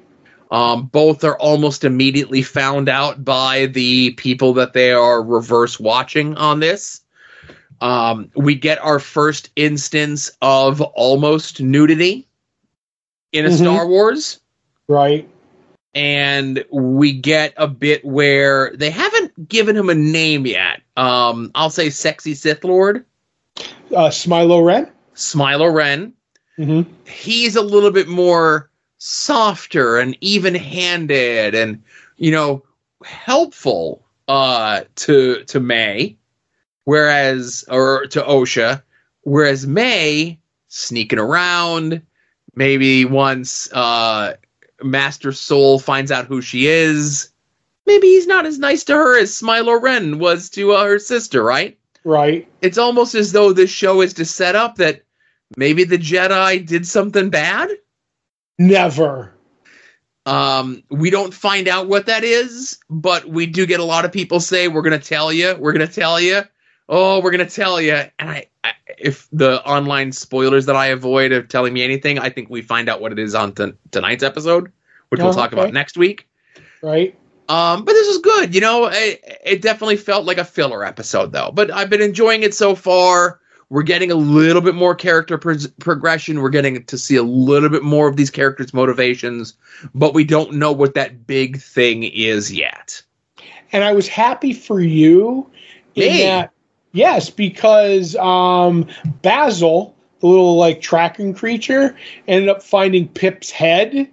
Both are almost immediately found out by the people that they are reverse watching on this. We get our first instance of almost nudity in a Star Wars. Right. And we get a bit where they haven't given him a name yet. I'll say Sexy Sith Lord. Smilo Ren. Smilo Ren. Mm-hmm. He's a little bit more softer and even-handed and, helpful to May. Or to Osha, whereas May, sneaking around, maybe once Master Soul finds out who she is, maybe he's not as nice to her as Smilo Ren was to her sister, right? Right. It's almost as though this show is to set up that maybe the Jedi did something bad? Never. We don't find out what that is, but we do get a lot of people say, we're going to tell you, we're going to tell you. Oh, we're going to tell you. And if the online spoilers that I avoid of telling me anything, I think we find out what it is on tonight's episode, which we'll talk about next week. Right. But this is good. It definitely felt like a filler episode, though. But I've been enjoying it so far. We're getting a little bit more character progression. We're getting to see a little bit more of these characters' motivations. But we don't know what that big thing is yet. And I was happy for you in that. Yes, because Basil, the little tracking creature, ended up finding Pip's head,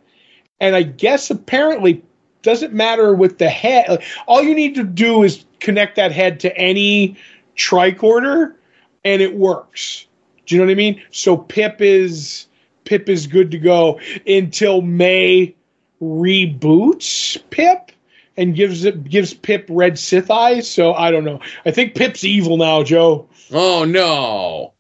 and I guess apparently doesn't matter with the head. All you need to do is connect that head to any tricorder, and it works. Do you know what I mean? So Pip is good to go until May reboots Pip. And gives Pip red Sith eyes, so I don't know. I think Pip's evil now, Joe. Oh no!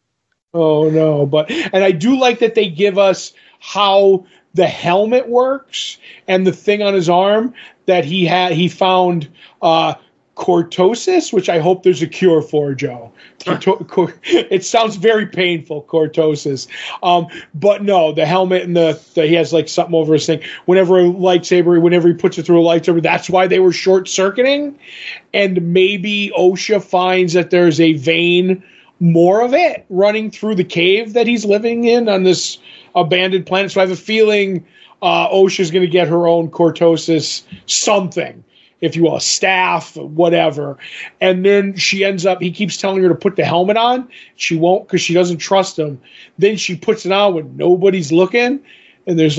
And I do like that they give us how the helmet works and the thing on his arm that he found cortosis, which I hope there's a cure for, Joe. It sounds very painful, cortosis. But no, the helmet and he has something over his thing. Whenever he puts it through a lightsaber, that's why they were short-circuiting. And maybe Osha finds that there's a vein, more of it, running through the cave that he's living in on this abandoned planet. So I have a feeling Osha's going to get her own cortosis something. If you will, a staff, whatever. And then he keeps telling her to put the helmet on. She won't because she doesn't trust him. Then she puts it on when nobody's looking. And there's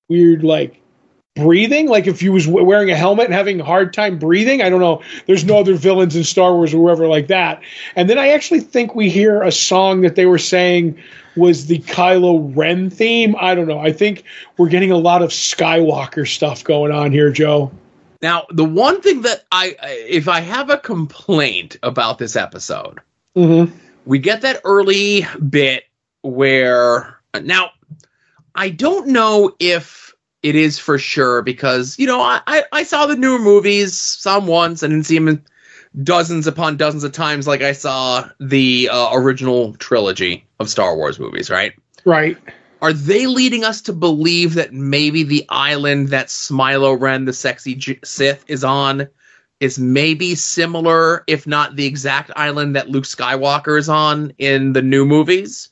weird, breathing. If you was wearing a helmet and having a hard time breathing. I don't know. There's no other villains in Star Wars or whoever like that. And then I actually think we hear a song that they were saying was the Kylo Ren theme. I don't know. I think we're getting a lot of Skywalker stuff going on here, Joe. Now, the one thing that if I have a complaint about this episode, we get that early bit where, now, I don't know if it is for sure because, I saw the newer movies, some once, I didn't see them dozens upon dozens of times like I saw the original trilogy of Star Wars movies, right? Right. Are they leading us to believe that maybe the island that Smilo Ren, the sexy Sith, is on is maybe similar, if not the exact island that Luke Skywalker is on in the new movies?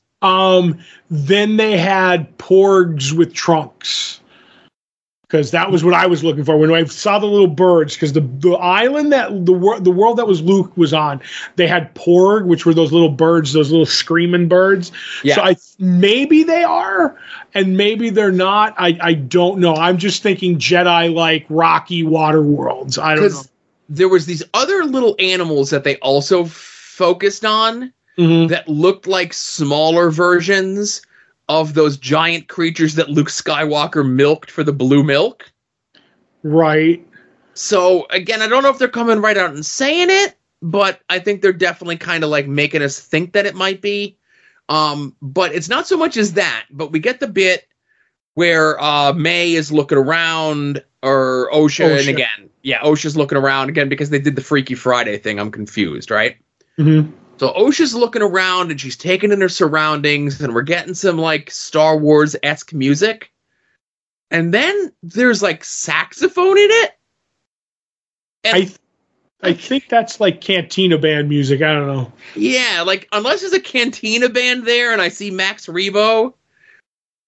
Then they had porgs with trunks. Because that was what I was looking for when I saw the little birds. Because the island that the world that was Luke was on, they had porg, which were those little birds, those little screaming birds. Yeah. So maybe they are, and maybe they're not. I don't know. I'm just thinking Jedi like rocky water worlds. I don't know. There was these other little animals that they also focused on that looked like smaller versions of those giant creatures that Luke Skywalker milked for the blue milk. Right. So, again, I don't know if they're coming right out and saying it, but I think they're definitely kind of like making us think that it might be. But it's not so much as that, but we get the bit where May is looking around, or Osha, and again, Osha's looking around again because they did the Freaky Friday thing. I'm confused, right? Mm-hmm. So Osha's looking around and she's taking in her surroundings, and we're getting some like Star Wars-esque music. And then there's like saxophone in it. And I think that's like Cantina band music. I don't know. Yeah, like unless there's a Cantina band there and I see Max Rebo,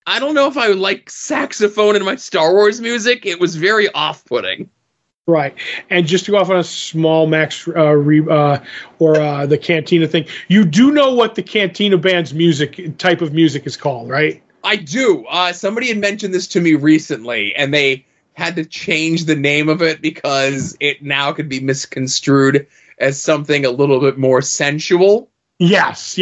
I don't know if I would like saxophone in my Star Wars music. It was very off-putting. Right. And just to go off on a small Max the Cantina thing, you do know what the Cantina band's type of music is called, right? I do. Somebody had mentioned this to me recently, and they had to change the name of it because it now could be misconstrued as something a little bit more sensual. Yes.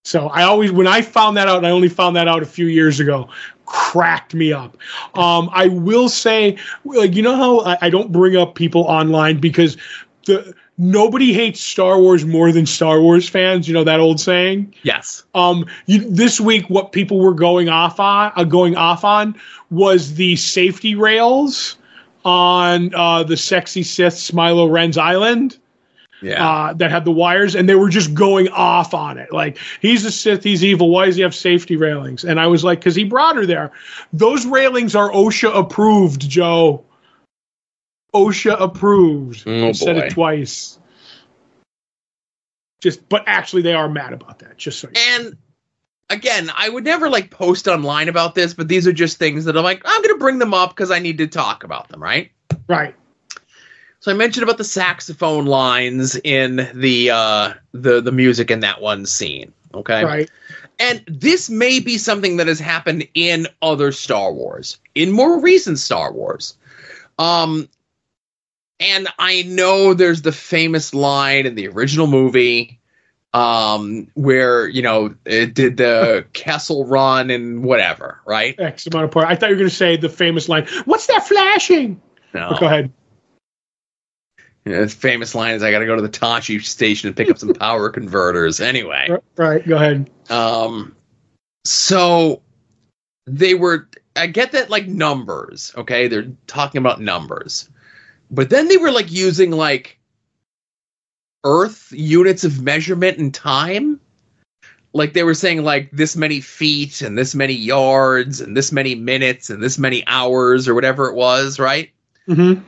So when I found that out, and I only found that out a few years ago, cracked me up. I will say, like, you know how I don't bring up people online because nobody hates Star Wars more than Star Wars fans. You know that old saying? Yes. This week, what people were going off on was the safety rails on the Sexy Sith Smilo Ren's Island. Yeah. That had the wires, and they were just going off on it. Like, he's a Sith, he's evil. Why does he have safety railings? And I was like, because he brought her there. Those railings are OSHA approved, Joe. OSHA approved. I said it twice. But actually, they are mad about that. Just so. And again, I would never like post online about this, but these are just things that I'm like, I'm going to bring them up because I need to talk about them, right? Right. So I mentioned about the saxophone lines in the music in that one scene, okay? Right. And this may be something that has happened in other Star Wars, in more recent Star Wars. And I know there's the famous line in the original movie where, you know, it did the Kessel Run and whatever, right? X amount of part. I thought you were going to say the famous line, "What's that flashing?" No. But go ahead. Yeah, the famous line is, I got to go to the Tachi station and pick up some power converters. Anyway. Right, go ahead. So they were, I get that, like, numbers, okay? They're talking about numbers. But then they were, like, using, like, Earth units of measurement and time. Like, they were saying, like, this many feet and this many yards and this many minutes and this many hours or whatever it was, right? Mm-hmm.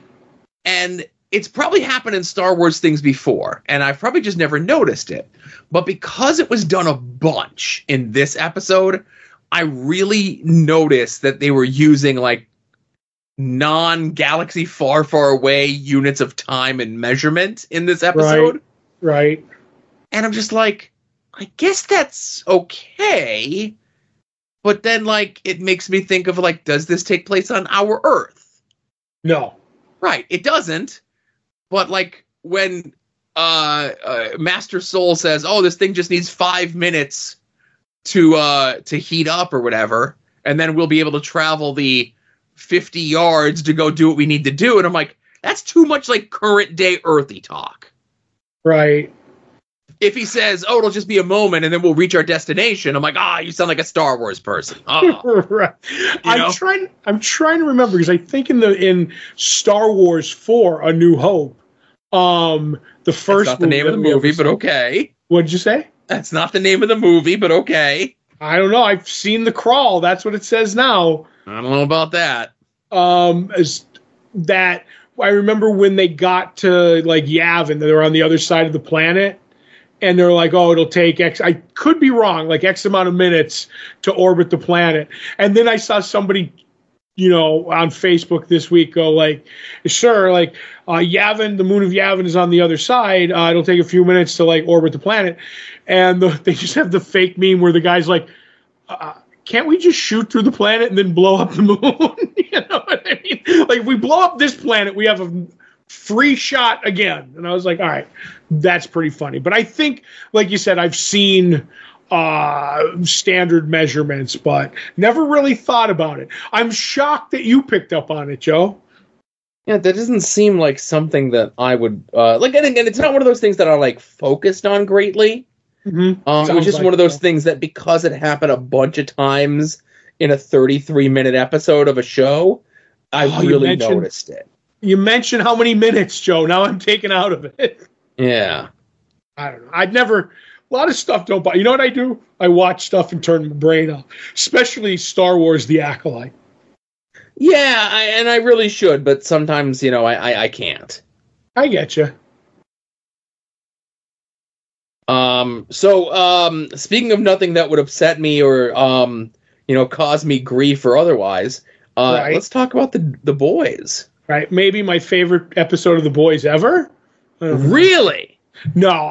And it's probably happened in Star Wars things before, and I've probably just never noticed it. But because it was done a bunch in this episode, I really noticed that they were using, like, non-galaxy far, far away units of time and measurement in this episode. Right. And I'm just like, I guess that's okay. But then, like, it makes me think of, like, does this take place on our Earth? No. Right, it doesn't. But, like, when Master Soul says, oh, this thing just needs 5 minutes to heat up or whatever, and then we'll be able to travel the 50 yards to go do what we need to do. And I'm like, that's too much like current day earthy talk. Right. If he says, oh, it'll just be a moment and then we'll reach our destination, I'm like, you sound like a Star Wars person. Right. I'm trying to remember, because I think in Star Wars 4, A New Hope, the first That's not the name of the movie, but okay. What did you say? That's not the name of the movie, but okay. I don't know. I've seen the crawl. That's what it says now. I don't know about that. I remember when they got to, like, Yavin, they were on the other side of the planet, and they're like, oh, it'll take X. I could be wrong, like X amount of minutes to orbit the planet. And then I saw somebody, on Facebook this week go like, sure, like Yavin, the moon of Yavin is on the other side. It'll take a few minutes to like orbit the planet. And they just have the fake meme where the guy's like, can't we just shoot through the planet and then blow up the moon? You know what I mean? Like if we blow up this planet, we have a free shot again. And I was like, all right, that's pretty funny. But I think, like you said, I've seen standard measurements, but never really thought about it. I'm shocked that you picked up on it, Joe. Yeah, that doesn't seem like something that I would like. And again, it's not one of those things that I like focused on greatly. Mm-hmm. It was just one of those things that because it happened a bunch of times in a 33-minute episode of a show, I really noticed it. You mentioned how many minutes, Joe. Now I'm taken out of it. Yeah. I don't know. A lot of stuff don't buy. You know what I do? I watch stuff and turn my brain off, especially Star Wars: The Acolyte. Yeah, and I really should, but sometimes, I can't. I get you. So speaking of nothing that would upset me or, cause me grief or otherwise, right. Let's talk about the boys. Right. Maybe my favorite episode of The Boys ever. Really? No,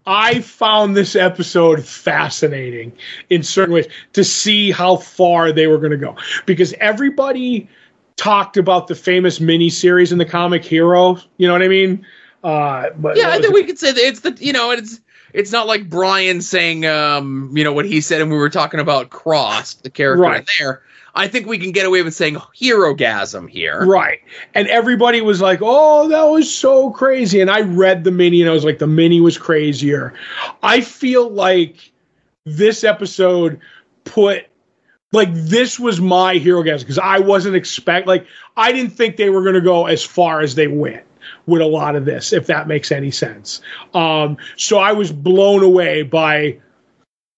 I found this episode fascinating in certain ways to see how far they were going to go, because everybody talked about the famous miniseries in the comic Hero. You know what I mean? But yeah, I think we could say that it's it's not like Brian saying what he said, and we were talking about Cross, the character right there. I think we can get away with saying Herogasm here. Right. And everybody was like, oh, that was so crazy. And I read the mini and I was like, the mini was crazier. I feel like this episode this was my Herogasm, because I wasn't I didn't think they were going to go as far as they went with a lot of this, if that makes any sense. So I was blown away by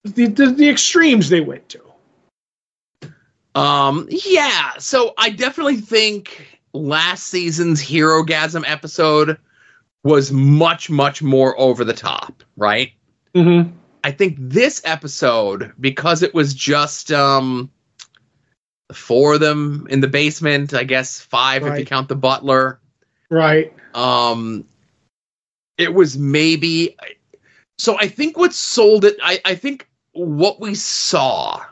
the extremes they went to. Yeah, so I definitely think last season's Herogasm episode was much, much more over the top, right? Mm-hmm. I think this episode, because it was just 4 of them in the basement, I guess 5 if you count the butler. Right. It was maybe... So I think what sold it, I think what we saw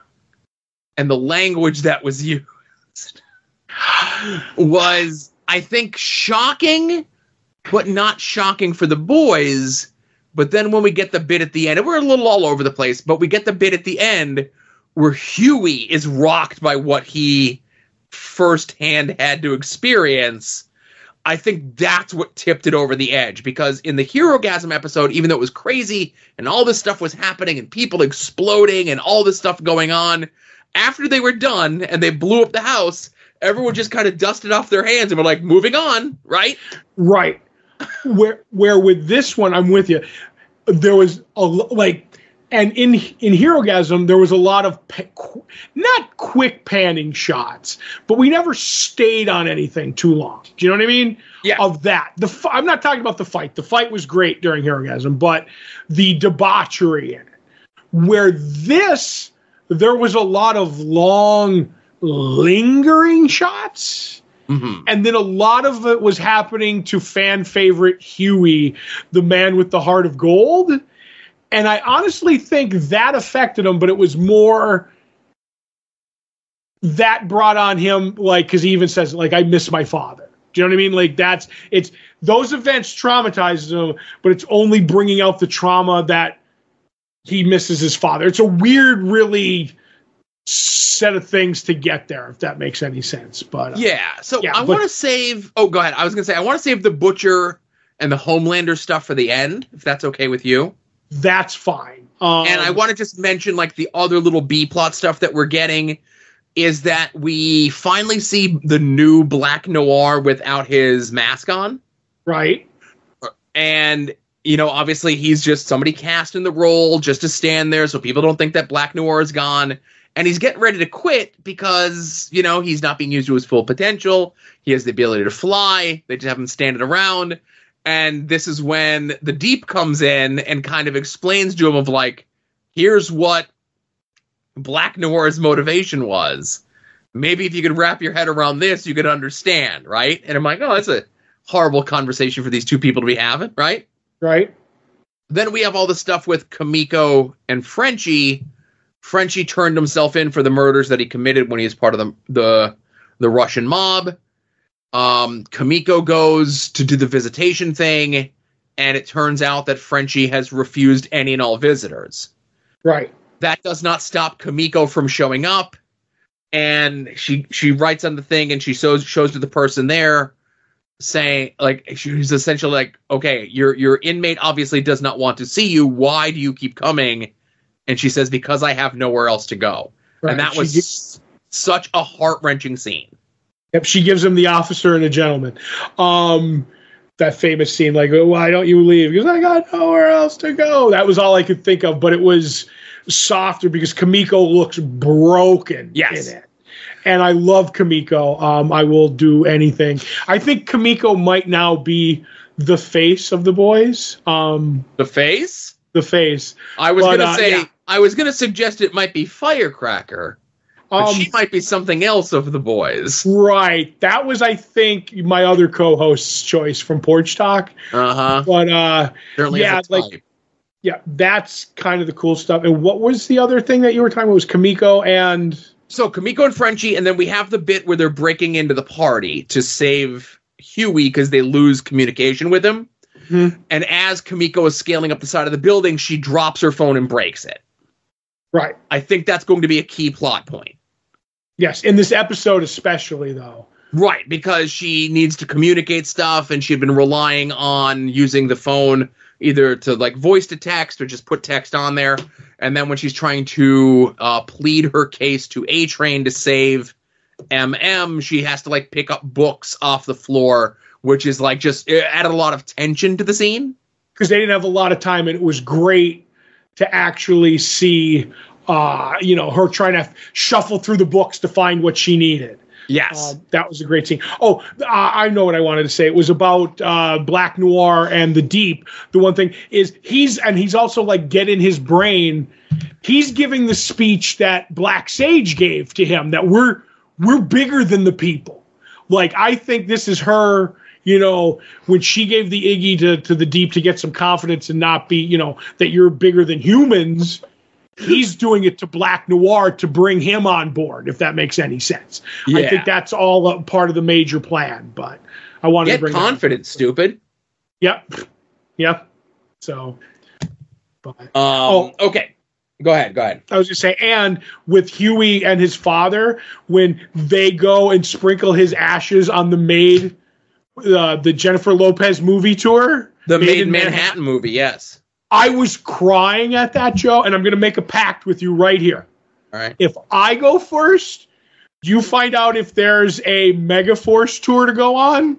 and the language that was used was, I think, shocking, but not shocking for the boys. But then when we get the bit at the end, and we're a little all over the place, but we get the bit at the end where Huey is rocked by what he firsthand had to experience. I think that's what tipped it over the edge, because in the Herogasm episode, even though it was crazy and all this stuff was happening and people exploding and all this stuff going on, after they were done and they blew up the house, everyone just kind of dusted off their hands and were like, moving on, right? Right. Where with this one, I'm with you. There was and in Herogasm, there was a lot of not quick panning shots, but we never stayed on anything too long. Do you know what I mean? Yeah. Of that, I'm not talking about the fight. The fight was great during Herogasm, but the debauchery in it. Where this, there was a lot of long, lingering shots. Mm-hmm. And then a lot of it was happening to fan favorite Huey, the man with the heart of gold. And I honestly think that affected him, but it was more that brought on him, because he even says, I miss my father. Do you know what I mean? It's those events traumatizes him, but it's only bringing out the trauma that he misses his father. It's a weird, really set of things to get there, if that makes any sense. But I want to save. Oh, go ahead. I was going to say I want to save the Butcher and the Homelander stuff for the end, if that's okay with you. That's fine. And I want to just mention the other little B plot stuff that we're getting is that we finally see the new Black Noir without his mask on. Right. And obviously he's just somebody cast in the role just to stand there so people don't think that Black Noir is gone. And he's getting ready to quit because, he's not being used to his full potential. He has the ability to fly. They just have him standing around. And this is when the Deep comes in and kind of explains to him of like, here's what Black Noir's motivation was. Maybe if you could wrap your head around this, you could understand, right? And I'm like, oh, that's a horrible conversation for these two people to be having, right? Right. Then we have all the stuff with Kimiko and Frenchie. Frenchie turned himself in for the murders that he committed when he was part of the Russian mob. Kimiko goes to do the visitation thing, and it turns out that Frenchie has refused any and all visitors. Right. That does not stop Kimiko from showing up, and she writes on the thing, and she shows to the person there, saying, like, she's essentially like, okay, your inmate obviously does not want to see you. Why do you keep coming? And she says, because I have nowhere else to go. Right. And that was such a heart-wrenching scene. Yep, she gives him the officer and a gentleman. That famous scene, like, why don't you leave? Because I got nowhere else to go. That was all I could think of, but it was softer because Kimiko looks broken in it. And I love Kimiko. I will do anything. I think Kimiko might now be the face of the boys. The face? The face. I was going to say, yeah. I was going to suggest it might be Firecracker. But she might be something else of the boys. Right. That was, I think, my other co-host's choice from Porch Talk. Uh-huh. But, certainly yeah, like, yeah, that's kind of the cool stuff. And what was the other thing that you were talking about? It was Kimiko and... So, Kimiko and Frenchie, and then we have the bit where they're breaking into the party to save Huey because they lose communication with him. Mm-hmm. And as Kimiko is scaling up the side of the building, she drops her phone and breaks it. Right. I think that's going to be a key plot point. Yes, in this episode especially, though. Right, because she needs to communicate stuff, and she'd been relying on using the phone either to, like, voice to text or just put text on there. And then when she's trying to plead her case to A-Train to save MM, she has to, like, pick up books off the floor, which is, like, just added a lot of tension to the scene. Because they didn't have a lot of time, and it was great to actually see... her trying to shuffle through the books to find what she needed. Yes. That was a great scene. Oh, I know what I wanted to say. It was about Black Noir and the Deep. The one thing is he's also like get in his brain. He's giving the speech that Black Sage gave to him that we're bigger than the people. Like, I think this is her, when she gave the Iggy to the Deep to get some confidence and not be, that you're bigger than humans. He's doing it to Black Noir to bring him on board, if that makes any sense. Yeah. I think that's all a part of the major plan, but I wanted to bring confident, stupid. Yep. So, but, okay. Go ahead. I was just saying, and with Huey and his father, when they go and sprinkle his ashes on the the Jennifer Lopez movie tour. The Made in Manhattan movie, yes. I was crying at that, Joe, and I'm going to make a pact with you right here. All right. If I go first, you find out if there's a Megaforce tour to go on,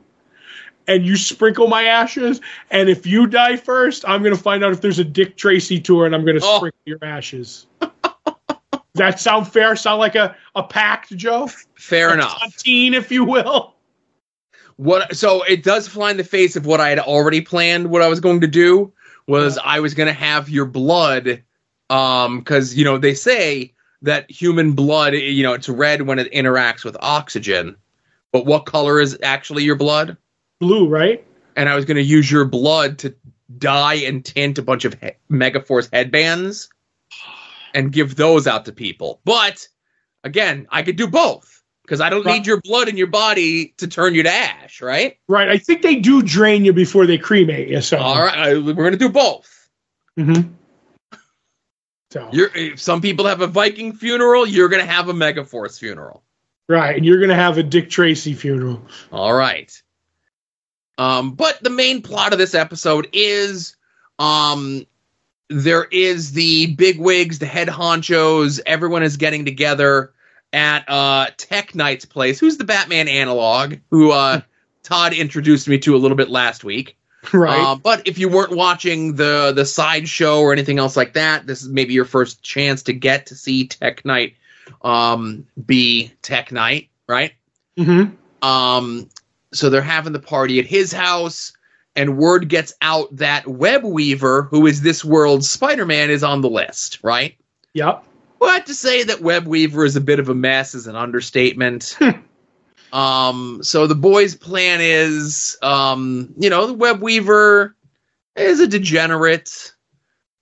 and you sprinkle my ashes. And if you die first, I'm going to find out if there's a Dick Tracy tour, and I'm going to sprinkle your ashes. Does that sound fair? Sound like a pact, Joe? Fair enough. A teen, if you will. So it does fly in the face of what I had already planned, what I was going to do. I was going to have your blood, because, they say that human blood, it's red when it interacts with oxygen. But what color is actually your blood? Blue, right? And I was going to use your blood to dye and tint a bunch of Megaforce headbands and give those out to people. But, again, I could do both. Because I don't need your blood in your body to turn you to ash, right? Right. I think they do drain you before they cremate you. So. All right. We're going to do both. Mm-hmm. So. If some people have a Viking funeral, you're going to have a Megaforce funeral. Right. And you're going to have a Dick Tracy funeral. All right. But the main plot of this episode is there is the bigwigs, the head honchos, everyone is getting together at Tech Knight's place, who's the Batman analog, who Todd introduced me to a little bit last week. Right. But if you weren't watching the sideshow or anything else like that, this is maybe your first chance to get to see Tech Knight be Tech Knight, right? Mm-hmm. So they're having the party at his house, and word gets out that Web Weaver, who is this world's Spider-Man, is on the list, right? Yep. But to say that Web Weaver is a bit of a mess is an understatement. So the boys' plan is, the Web Weaver is a degenerate.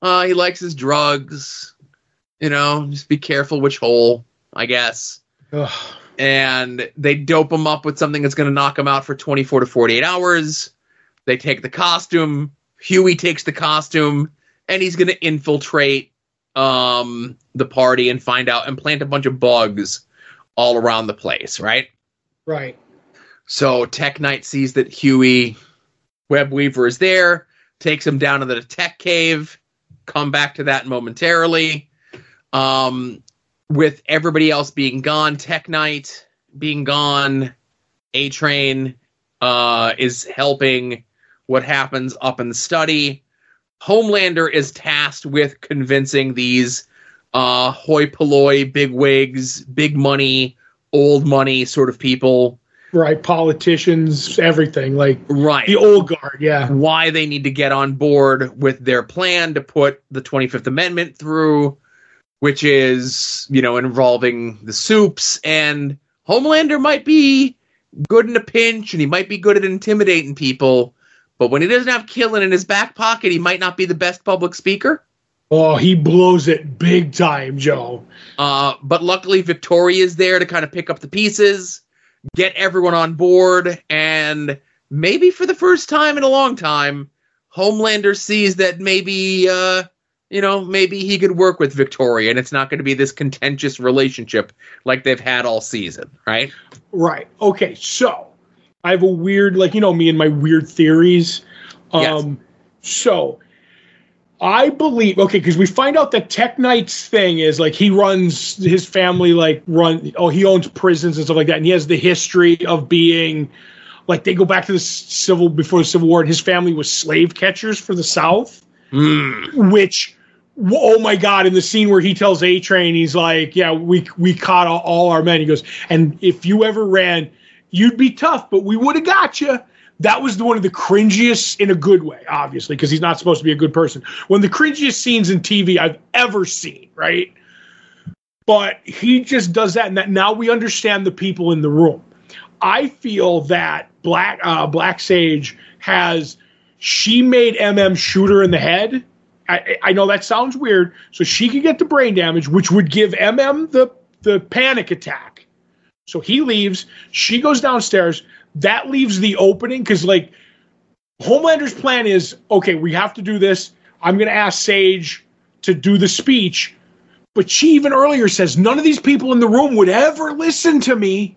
He likes his drugs. Just be careful which hole, I guess. Ugh. And they dope him up with something that's going to knock him out for 24 to 48 hours. They take the costume. Huey takes the costume, and he's going to infiltrate the party and find out and plant a bunch of bugs all around the place, right? Right. So Tech Knight sees that Web Weaver is there, takes him down to the tech cave. Come back to that momentarily. With everybody else being gone, Tech Knight being gone, A-Train is helping what happens up in the study. Homelander is tasked with convincing these hoi polloi, bigwigs, big money, old money sort of people. Right, politicians, everything, right. The old guard, yeah. Why they need to get on board with their plan to put the 25th Amendment through, which is, involving the soups, and Homelander might be good in a pinch, and he might be good at intimidating people, but when he doesn't have killing in his back pocket, he might not be the best public speaker. Oh, he blows it big time, Joe. But luckily, Victoria's there to kind of pick up the pieces, get everyone on board, and maybe for the first time in a long time, Homelander sees that maybe he could work with Victoria, and it's not going to be this contentious relationship like they've had all season, right? Right. Okay, so I have a weird, me and my weird theories. Yes. So I believe, because we find out that Tech Knight's thing is, he runs, his family, he owns prisons and stuff like that, and he has the history of being, they go back to before the Civil War, and his family was slave catchers for the South. Which, oh my God, in the scene where he tells A-Train, he's like, yeah, we caught all our men. He goes, and if you ever ran, you'd be tough, but we would have got you. That was one of the cringiest, in a good way, obviously, because he's not supposed to be a good person. One of the cringiest scenes in TV I've ever seen, right? But he just does that, and that now we understand the people in the room. I feel that Black Sage she made shoot her in the head. I know that sounds weird. So she could get the brain damage, which would give the panic attack. So he leaves. She goes downstairs. That leaves the opening because, Homelander's plan is, okay, we have to do this. I'm going to ask Sage to do the speech. But she even earlier says, none of these people in the room would ever listen to me.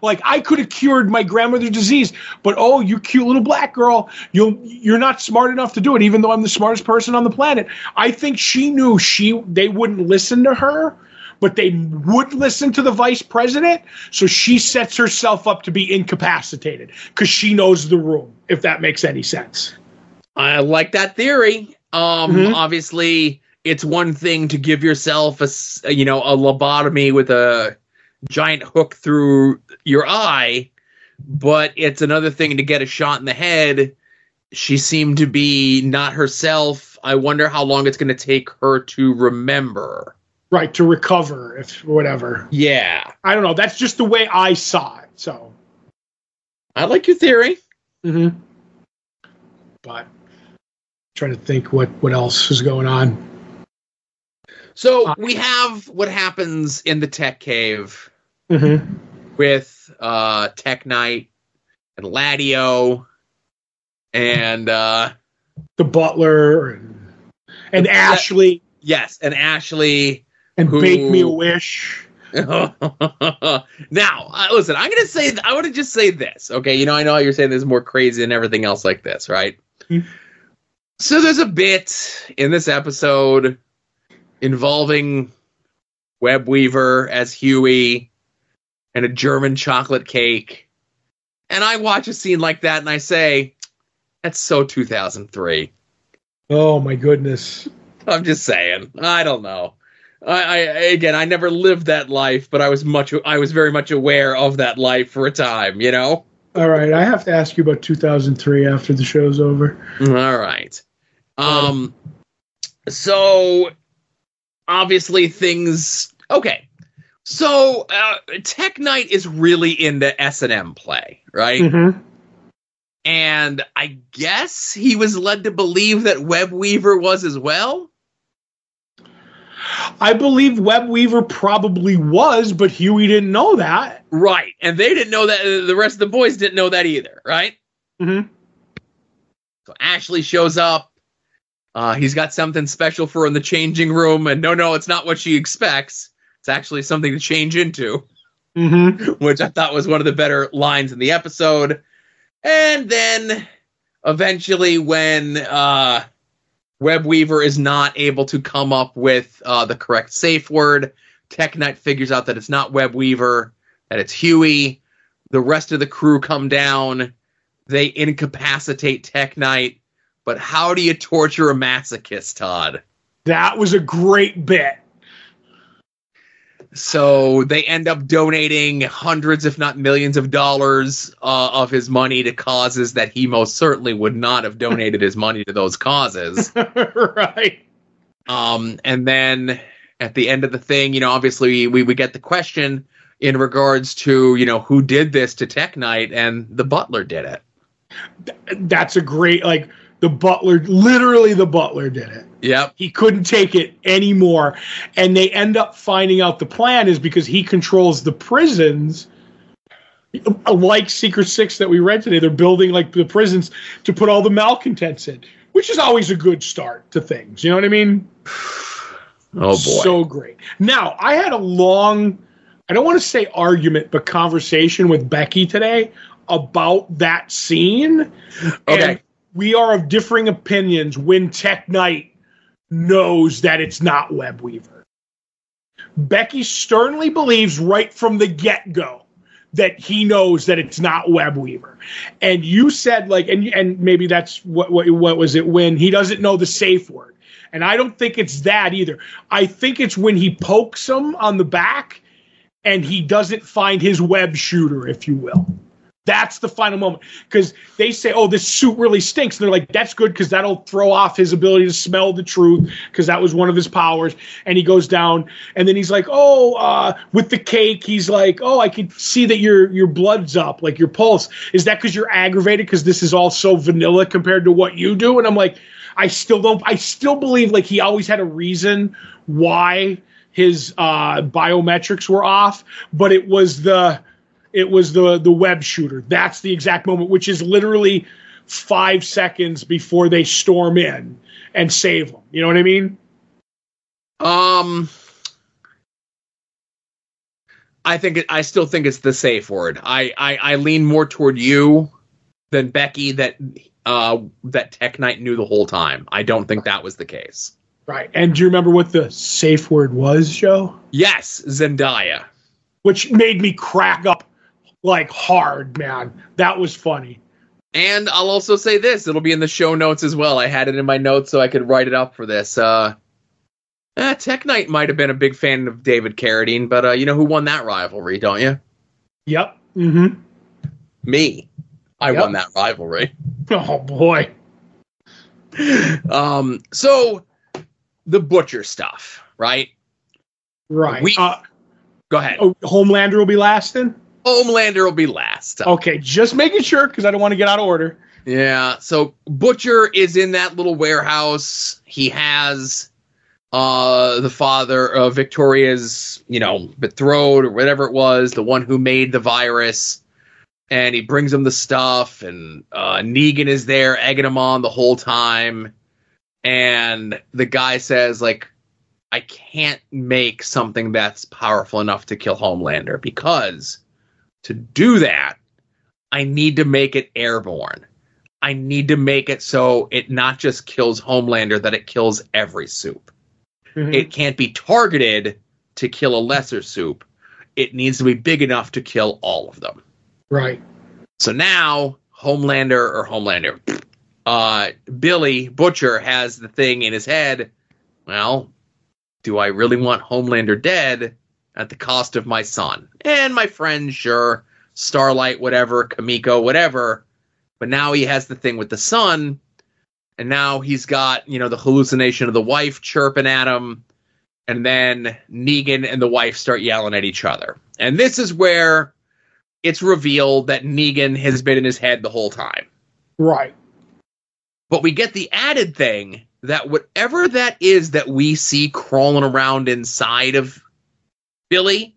I could have cured my grandmother's disease, but you cute little black girl, you're not smart enough to do it, even though I'm the smartest person on the planet. I think she knew they wouldn't listen to her, but they would listen to the vice president, so she sets herself up to be incapacitated because she knows the room, if that makes any sense. I like that theory. Obviously, it's one thing to give yourself a lobotomy with a giant hook through your eye, but it's another thing to get a shot in the head. She seemed to be not herself. I wonder how long it's going to take her to remember. Right, to recover, if whatever. Yeah. I don't know. That's just the way I saw it, so. I like your theory. Mm-hmm. But trying to think what else is going on. So we have what happens in the tech cave with Tech Knight and Ladio and the butler and Ashley. Yes, and Ashley. And Bake Me a Wish. Now, listen, I want to just say this, okay? I know you're saying this is more crazy than everything else like this, right? Mm-hmm. So there's a bit in this episode involving Web Weaver as Huey and a German chocolate cake. And I watch a scene like that and I say, that's so 2003. Oh, my goodness. I'm just saying. I don't know. I never lived that life, but I was very much aware of that life for a time, All right, I have to ask you about 2003 after the show's over. All right. So obviously things. Okay. So Tech Knight is really into S&M play, right? Mm-hmm. And I guess he was led to believe that Web Weaver was as well. I believe Web Weaver probably was, but Huey didn't know that. Right. And they didn't know that. The rest of the boys didn't know that either, right? Mm-hmm. So Ashley shows up. He's got something special for her in the changing room. And no, it's not what she expects. It's actually something to change into. Mm-hmm. Which I thought was one of the better lines in the episode. And then eventually when Web Weaver is not able to come up with the correct safe word, Tech Knight figures out that it's not Web Weaver, that it's Huey. The rest of the crew come down. They incapacitate Tech Knight. But how do you torture a masochist, Todd? That was a great bit. So they end up donating hundreds, if not millions of dollars of his money to causes that he most certainly would not have donated his money to those causes. Right. And then at the end of the thing, obviously we get the question in regards to, who did this to Tech Knight, and the butler did it. That's a great, the butler, literally the butler did it. Yep. He couldn't take it anymore. And they end up finding out the plan is because he controls the prisons, like Secret Six that we read today. They're building the prisons to put all the malcontents in, which is always a good start to things. You know what I mean? Oh, boy. So great. Now, I had a long, I don't want to say argument, but conversation with Becky today about that scene. Okay. And we are of differing opinions when Tech Knight knows that it's not Web Weaver. Becky sternly believes right from the get-go that he knows that it's not Web Weaver. And you said, and maybe that's what was it, when he doesn't know the safe word. And I don't think it's that either. I think it's when he pokes him on the back and he doesn't find his web shooter, if you will. That's the final moment. Because they say, oh, this suit really stinks. And they're like, that's good because that'll throw off his ability to smell the truth because that was one of his powers. And he goes down. And then he's like, with the cake, he's like, oh, I could see that your blood's up, like your pulse. Is that because you're aggravated because this is all so vanilla compared to what you do? And I'm like, I still believe he always had a reason why his biometrics were off. But it was the web shooter. That's the exact moment, which is literally 5 seconds before they storm in and save him. You know what I mean? I still think it's the safe word. I lean more toward you than Becky that Tech Knight knew the whole time. I don't think that was the case. Right. And do you remember what the safe word was, Joe? Yes, Zendaya. Which made me crack up hard, man. That was funny. And I'll also say this. It'll be in the show notes as well. I had it in my notes so I could write it up for this. Tech Knight might have been a big fan of David Carradine, but you know who won that rivalry, don't you? Yep. Mm-hmm. Me. I won that rivalry. Oh, boy. So, the Butcher stuff, right? Right. Go ahead. Oh, Homelander will be last then? Homelander will be last. Okay, just making sure because I don't want to get out of order. Yeah, so Butcher is in that little warehouse. He has the father of Victoria's, betrothed or whatever it was, the one who made the virus, and he brings him the stuff, and Negan is there egging him on the whole time, and the guy says, I can't make something that's powerful enough to kill Homelander because to do that, I need to make it airborne. I need to make it so it not just kills Homelander, that it kills every soup. Mm-hmm. It can't be targeted to kill a lesser soup. It needs to be big enough to kill all of them. Right. So now Billy Butcher has the thing in his head. Well, do I really want Homelander dead at the cost of my son and my friends? Sure, Starlight, whatever, Kamiko, whatever. But now he has the thing with the son, and now he's got, the hallucination of the wife chirping at him, and then Negan and the wife start yelling at each other. And this is where it's revealed that Negan has been in his head the whole time. Right. But we get the added thing that whatever that is that we see crawling around inside of Billy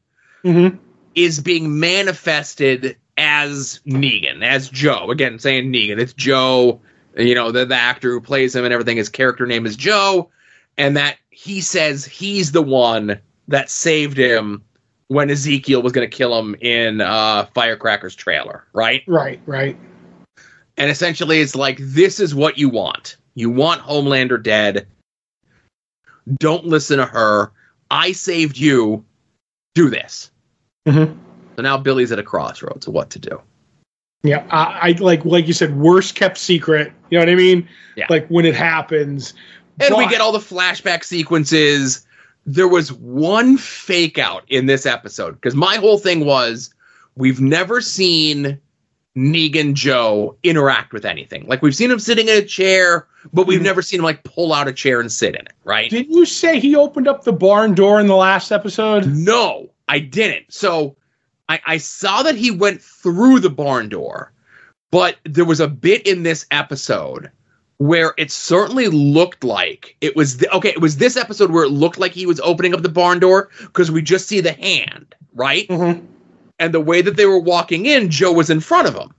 is being manifested as Negan, as Joe. Again, saying Negan. It's Joe, the actor who plays him and everything. His character name is Joe. And that he says he's the one that saved him when Ezekiel was going to kill him in Firecracker's trailer, right? Right. And essentially it's like, this is what you want. You want Homelander dead. Don't listen to her. I saved you. Do this. So now Billy's at a crossroads of what to do. Yeah, I like you said, worst kept secret. You know what I mean? Yeah. Like when it happens. And we get all the flashback sequences. There was one fake out in this episode, because my whole thing was, we've never seen Negan Joe interact with anything. Like, we've seen him sitting in a chair, but we've never seen him, like, pull out a chair and sit in it, right? Didn't you say he opened up the barn door in the last episode? No, I didn't. So I saw that he went through the barn door, but there was a bit in this episode where it certainly looked like it was it was this episode where it looked like he was opening up the barn door, because we just see the hand, right? And the way that they were walking in, Joe was in front of him.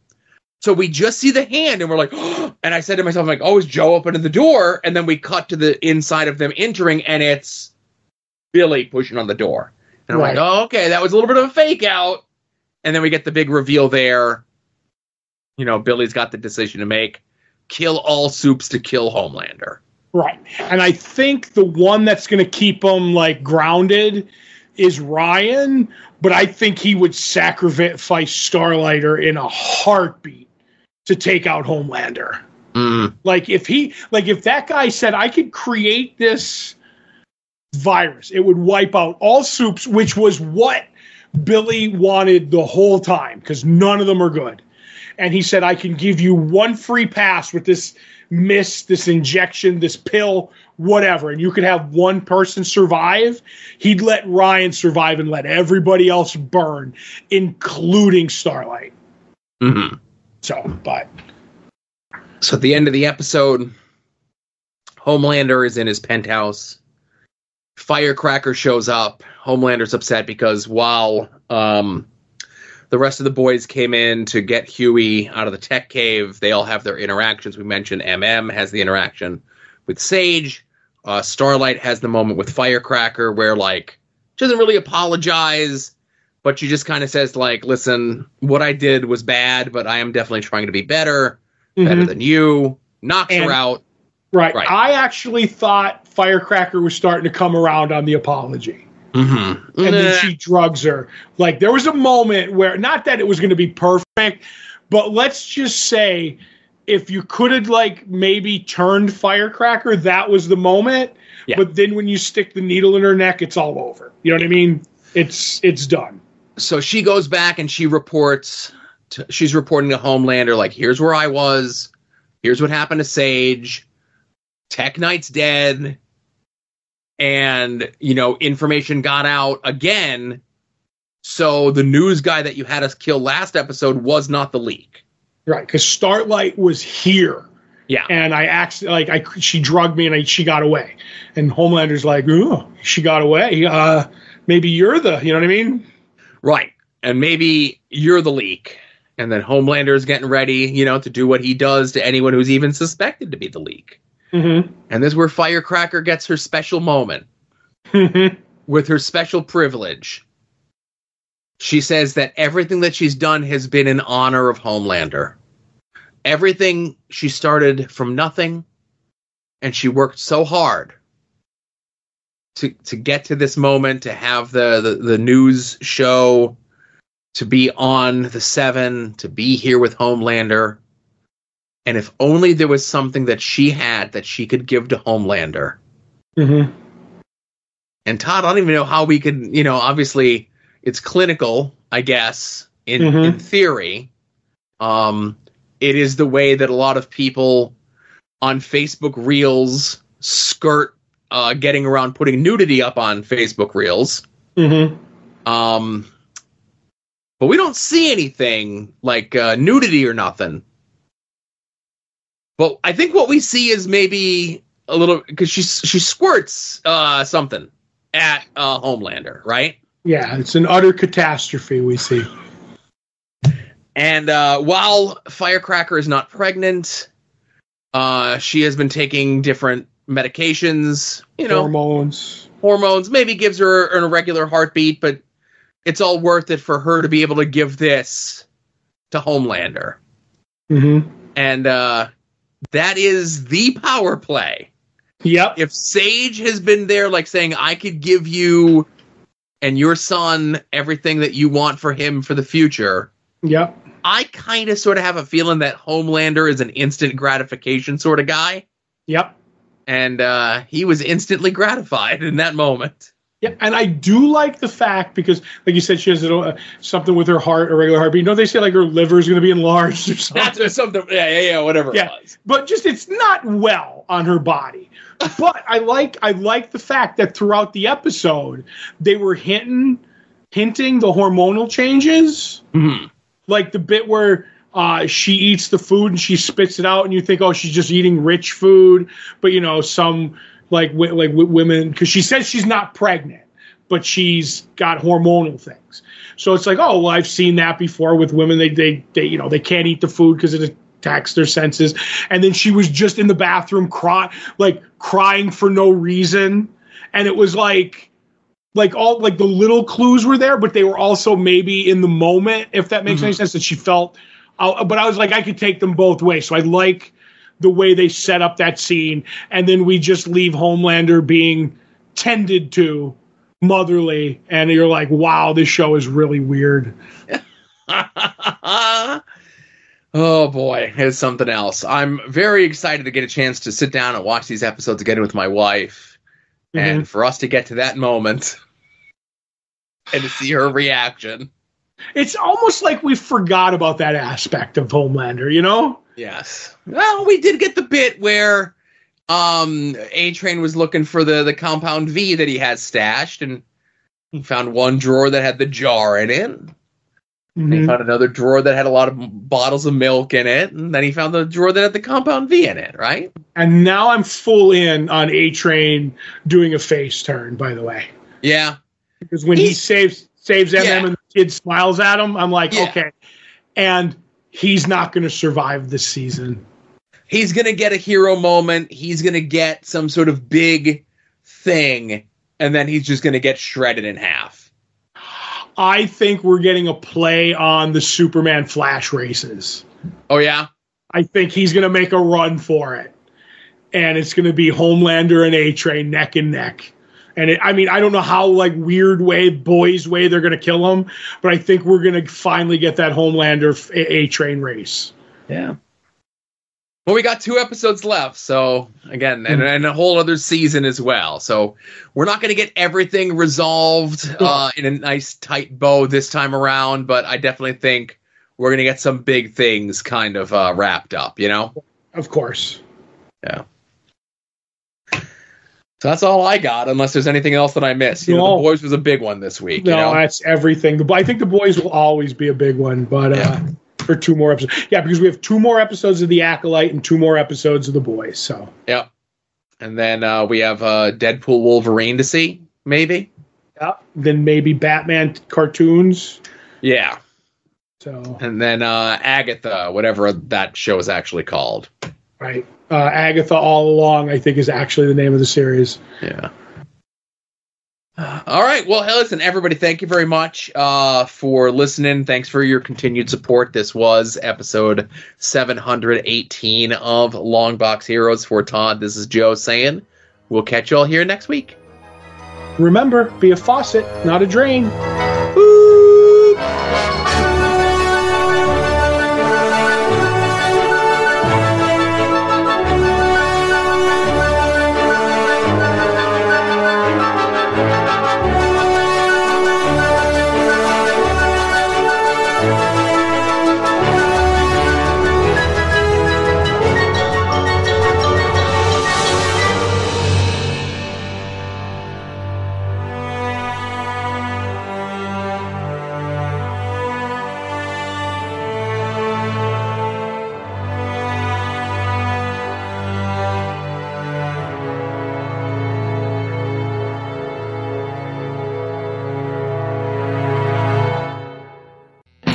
So we just see the hand, and we're like, oh, and I said to myself, like, oh, is Joe opening the door? And then we cut to the inside of them entering, and it's Billy pushing on the door. And I'm like, oh, okay, that was a little bit of a fake out. And then we get the big reveal there. Billy's got the decision to make. Kill all Soups to kill Homelander. Right. And I think the one that's going to keep him, like, grounded is Ryan, but I think he would sacrifice Starlighter in a heartbeat to take out Homelander. Like, if that guy said, I could create this virus, it would wipe out all Soups, which was what Billy wanted the whole time, because none of them are good. And he said, I can give you one free pass with this mist, this injection, this pill, whatever, and you could have one person survive. He'd let Ryan survive and let everybody else burn, including Starlight. So at the end of the episode, Homelander is in his penthouse. Firecracker shows up. Homelander's upset because while the rest of the boys came in to get Huey out of the tech cave, they all have their interactions. We mentioned MM has the interaction with Sage. Starlight has the moment with Firecracker where, like, she doesn't really apologize, but she just kind of says, like, listen, what I did was bad, but I am definitely trying to be better than you. Knocks her out. Right. I actually thought Firecracker was starting to come around on the apology. And then she drugs her. Like, there was a moment where, not that it was going to be perfect, but let's just say if you could have, like, maybe turned Firecracker, that was the moment. Yeah. But then when you stick the needle in her neck, it's all over. You know what I mean? It's done. So she goes back and she reports. She's reporting to Homelander, like, here's where I was. Here's what happened to Sage. Tech Knight's dead. And, information got out again. So the news guy that you had us kill last episode was not the leak. Right, because Starlight was here. Yeah. And I asked, she drugged me and she got away. And Homelander's like, oh, she got away. Maybe you're the, you know what I mean? Right. And maybe you're the leak. And then Homelander's getting ready, to do what he does to anyone who's even suspected to be the leak. Mm-hmm. And this is where Firecracker gets her special moment. With her special privilege. She says that everything that she's done has been in honor of Homelander. Everything, she started from nothing, and she worked so hard to get to this moment, to have the news show, to be on the 7, to be here with Homelander. And if only there was something that she had that she could give to Homelander. Mm-hmm. And Todd, I don't even know how we could, obviously it's clinical, I guess, in theory. It is the way that a lot of people on Facebook Reels skirt getting around putting nudity up on Facebook Reels. Mm-hmm. But we don't see anything like nudity or nothing. But I think what we see is maybe a little, because she squirts something at Homelander, right? Yeah, it's an utter catastrophe we see. And while Firecracker is not pregnant, she has been taking different medications, hormones, maybe gives her an irregular heartbeat, but it's all worth it for her to be able to give this to Homelander. Mm-hmm. And that is the power play. Yep. If Sage has been there, like saying, I could give you and your son everything that you want for him for the future. Yep. I kind of sort of have a feeling that Homelander is an instant gratification sort of guy. Yep. And he was instantly gratified in that moment. Yeah, and I do like the fact, because, like you said, she has something with her heart, a regular heartbeat. Don't they say, like, her liver is going to be enlarged or something? That's something, yeah, whatever it was. But just, it's not well on her body. But I like the fact that throughout the episode, they were hinting the hormonal changes. Mm-hmm. Like the bit where she eats the food and she spits it out, and you think, oh, she's just eating rich food. But, some... Like women, because she says she's not pregnant, but she's got hormonal things. So it's like, oh, well, I've seen that before with women. They can't eat the food because it attacks their senses. And then she was just in the bathroom crying for no reason. And it was like all the little clues were there, but they were also maybe in the moment, if that makes any sense, that she felt. But I was like, I could take them both ways. So I like the way they set up that scene, and then we just leave Homelander being tended to, motherly, and you're like, wow, this show is really weird. Oh boy, here's something else. I'm very excited to get a chance to sit down and watch these episodes again with my wife, and for us to get to that moment and to see her reaction. It's almost like we forgot about that aspect of Homelander, Yes. Well, we did get the bit where A-Train was looking for the compound V that he had stashed, and he found one drawer that had the jar in it. And he found another drawer that had a lot of bottles of milk in it, and then he found the drawer that had the compound V in it, right? And now I'm full in on A-Train doing a face turn, by the way. Yeah. Because when he saves MM and the kid smiles at him, I'm like, okay. And he's not going to survive this season. He's going to get a hero moment. He's going to get some sort of big thing, and then he's just going to get shredded in half. I think we're getting a play on the Superman Flash races. Oh, yeah? I think he's going to make a run for it. And it's going to be Homelander and A-Train neck and neck. And I don't know how boys way they're going to kill him, but I think we're going to finally get that Homelander A-Train race. Yeah. Well, we got 2 episodes left, so again, and a whole other season as well. So we're not going to get everything resolved in a nice tight bow this time around, but I definitely think we're going to get some big things kind of wrapped up, Of course. Yeah. So that's all I got, unless there's anything else that I missed. The Boys was a big one this week. No, that's everything. I think The Boys will always be a big one, but for 2 more episodes. Yeah, because we have 2 more episodes of The Acolyte and 2 more episodes of The Boys. So. Yep. And then we have Deadpool Wolverine to see, maybe. Yeah. Then maybe Batman cartoons. Yeah. So. And then Agatha, whatever that show is actually called. Right. Agatha All Along, I think, is actually the name of the series. Yeah. All right. Well, hey, listen, everybody, thank you very much for listening. Thanks for your continued support. This was episode 718 of Longbox Heroes. For Todd, this is Joe saying we'll catch you all here next week. Remember, be a faucet, not a drain.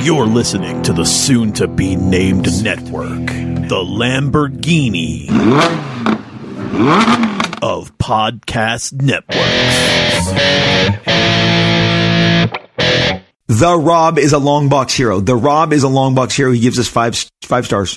You're listening to the soon-to-be named network, the Lamborghini of podcast networks. The Rob is a Longbox hero. The Rob is a Longbox hero. He gives us five stars.